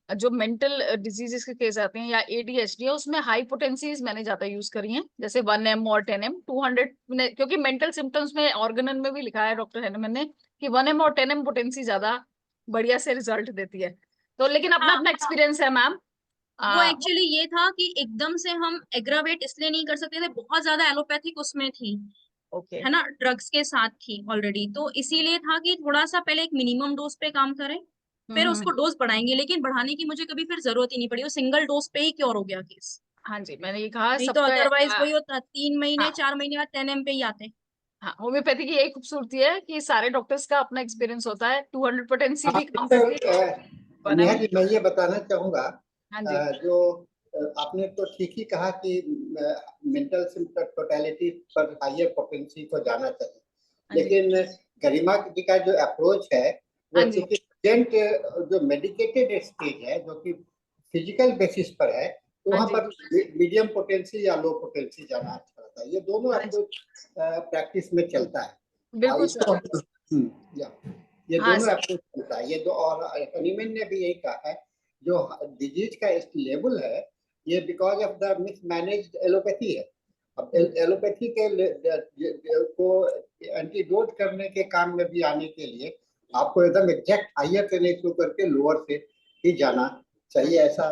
जो मेंटल डिजीजेस के केस आते हैं या ADHD है उसमें हाई पोटेंसीज मैंने ज्यादा यूज करी हैं जैसे 1M और 10M 200 क्योंकि मेंटल सिम्टम्स में ऑर्गेनन में भी लिखा है डॉक्टर हैनमन ने कि 1M और 10M पोटेंसी ज्यादा बढ़िया से रिजल्ट देती है। तो लेकिन अपना हाँ, अपना एक्सपीरियंस है मैम। वो एक्चुअली ये था कि एकदम से हम एग्रावेट इसलिए नहीं कर सकते थे, बहुत ज्यादा एलोपैथिक उसमें थी, ओके। है ना, ड्रग्स के साथ थी ऑलरेडी, तो इसीलिए था कि थोड़ा सा पहले एक मिनिमम डोज पे काम करें, फिर उसको डोज बढ़ाएंगे, लेकिन बढ़ाने की मुझे कभी फिर जरूरत ही नहीं पड़ी, वो सिंगल डोज पे ही क्योर हो गया केस। हाँ जी, मैंने ये कहा नहीं तो सबका अदरवाइज वही होता, 3 महीने हाँ 4 महीने बाद 10M पे ही आते। हाँ, होम्योपैथी की यही खूबसूरती है कि सारे डॉक्टर्स का अपना एक्सपीरियंस होता है। 200 पोटेंसी हाँ भी काम तो करती है। नेहा 1M। जी, मैं ये बताना चाहूंगा, हाँ जी। जो आपने तो ठीक ही कहा कि मेंटल सिम्पटम टोटलिटी पर हायर पोटेंसी को जाना चाहिए, हाँ जी। लेकिन गरिमा जी का जो अप्रोच है वो हाँ जी। चूंकि प्रेजेंट जो मेडिकेटेड स्टेज है जो कि फिजिकल बेसिस पर है, तो हाँ वहां जी। पर मीडियम पोटेंसी या लो पोटेंसी जाना अच्छा रहता है। ये दोनों हाँ जी। अप्रोच प्रैक्टिस में चलता है। बिल्कुल इसको सर। या ये हाँ दोनों सर। अप्रोच चलता है। ये दो, और हनीमैन ने भी यही कहा है, जो डिजीज का लेवल है ये because of the mismanaged allopathy है। अब एलोपैथी के को एंटीडोट करने के काम में भी आने के लिए आपको एकदम एग्जैक्ट हायर से नहीं शुरू करके लोअर से ही जाना चाहिए। ऐसा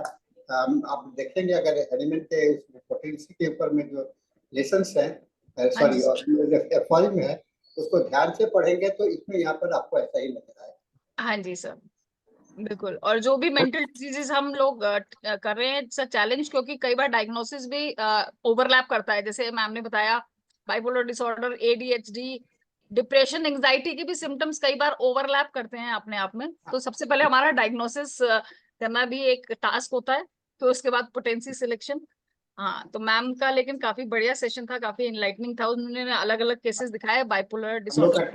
आप देखेंगे अगर हनीमैन के पोटेंसी के ऊपर में जो लेसन्स हैं, हाँ जी सॉरी सर। एफॉइल में है, उसको ध्यान से पढ़ेंगे तो इसमें यहाँ पर आपको ऐसा ही नजर आएगा। हाँ जी सर। बिल्कुल। और जो भी मेंटल डिजीजेस हम लोग कर रहे हैं सर चैलेंज, क्योंकि कई बार डायग्नोसिस भी ओवरलैप करता है जैसे मैम ने बताया bipolar disorder, ADHD, depression, anxiety के भी सिम्टम्स कई बार ओवरलैप करते हैं अपने आप में। तो सबसे पहले हमारा डायग्नोसिस करना भी एक टास्क होता है, तो उसके बाद पोटेंसी सिलेक्शन। हाँ तो मैम का लेकिन काफी बढ़िया सेशन था, काफी इनलाइटनिंग था, उन्होंने अलग अलग केसेस दिखाए बाइपोलर हम लोग डिसऑर्डर। का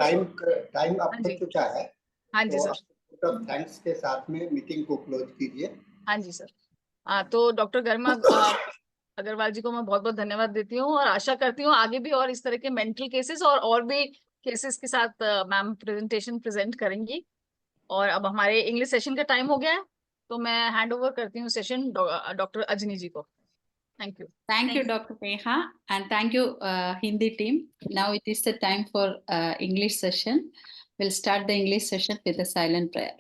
टाइम अब हाँ हो जी। चुका है, हाँ जी तो सर। थैंक्स के साथ में मीटिंग को क्लोज कीजिए। हाँ जी सर। तो डॉक्टर गरिमा अग्रवाल जी को मैं बहुत बहुत धन्यवाद देती हूँ और आशा करती हूँ आगे भी और इस तरह के मेंटल केसेस और भी केसेस के साथ मैम प्रेजेंटेशन प्रेजेंट करेंगी। और अब हमारे इंग्लिश सेशन का टाइम हो गया है, तो मैं हैंड ओवर करती हूँ सेशन डॉक्टर अजनी जी को। Thank you. Thank you, Thank Dr. Neha, and thank you, Hindi team. Now it is the time for English session. We'll start the English session with a silent prayer.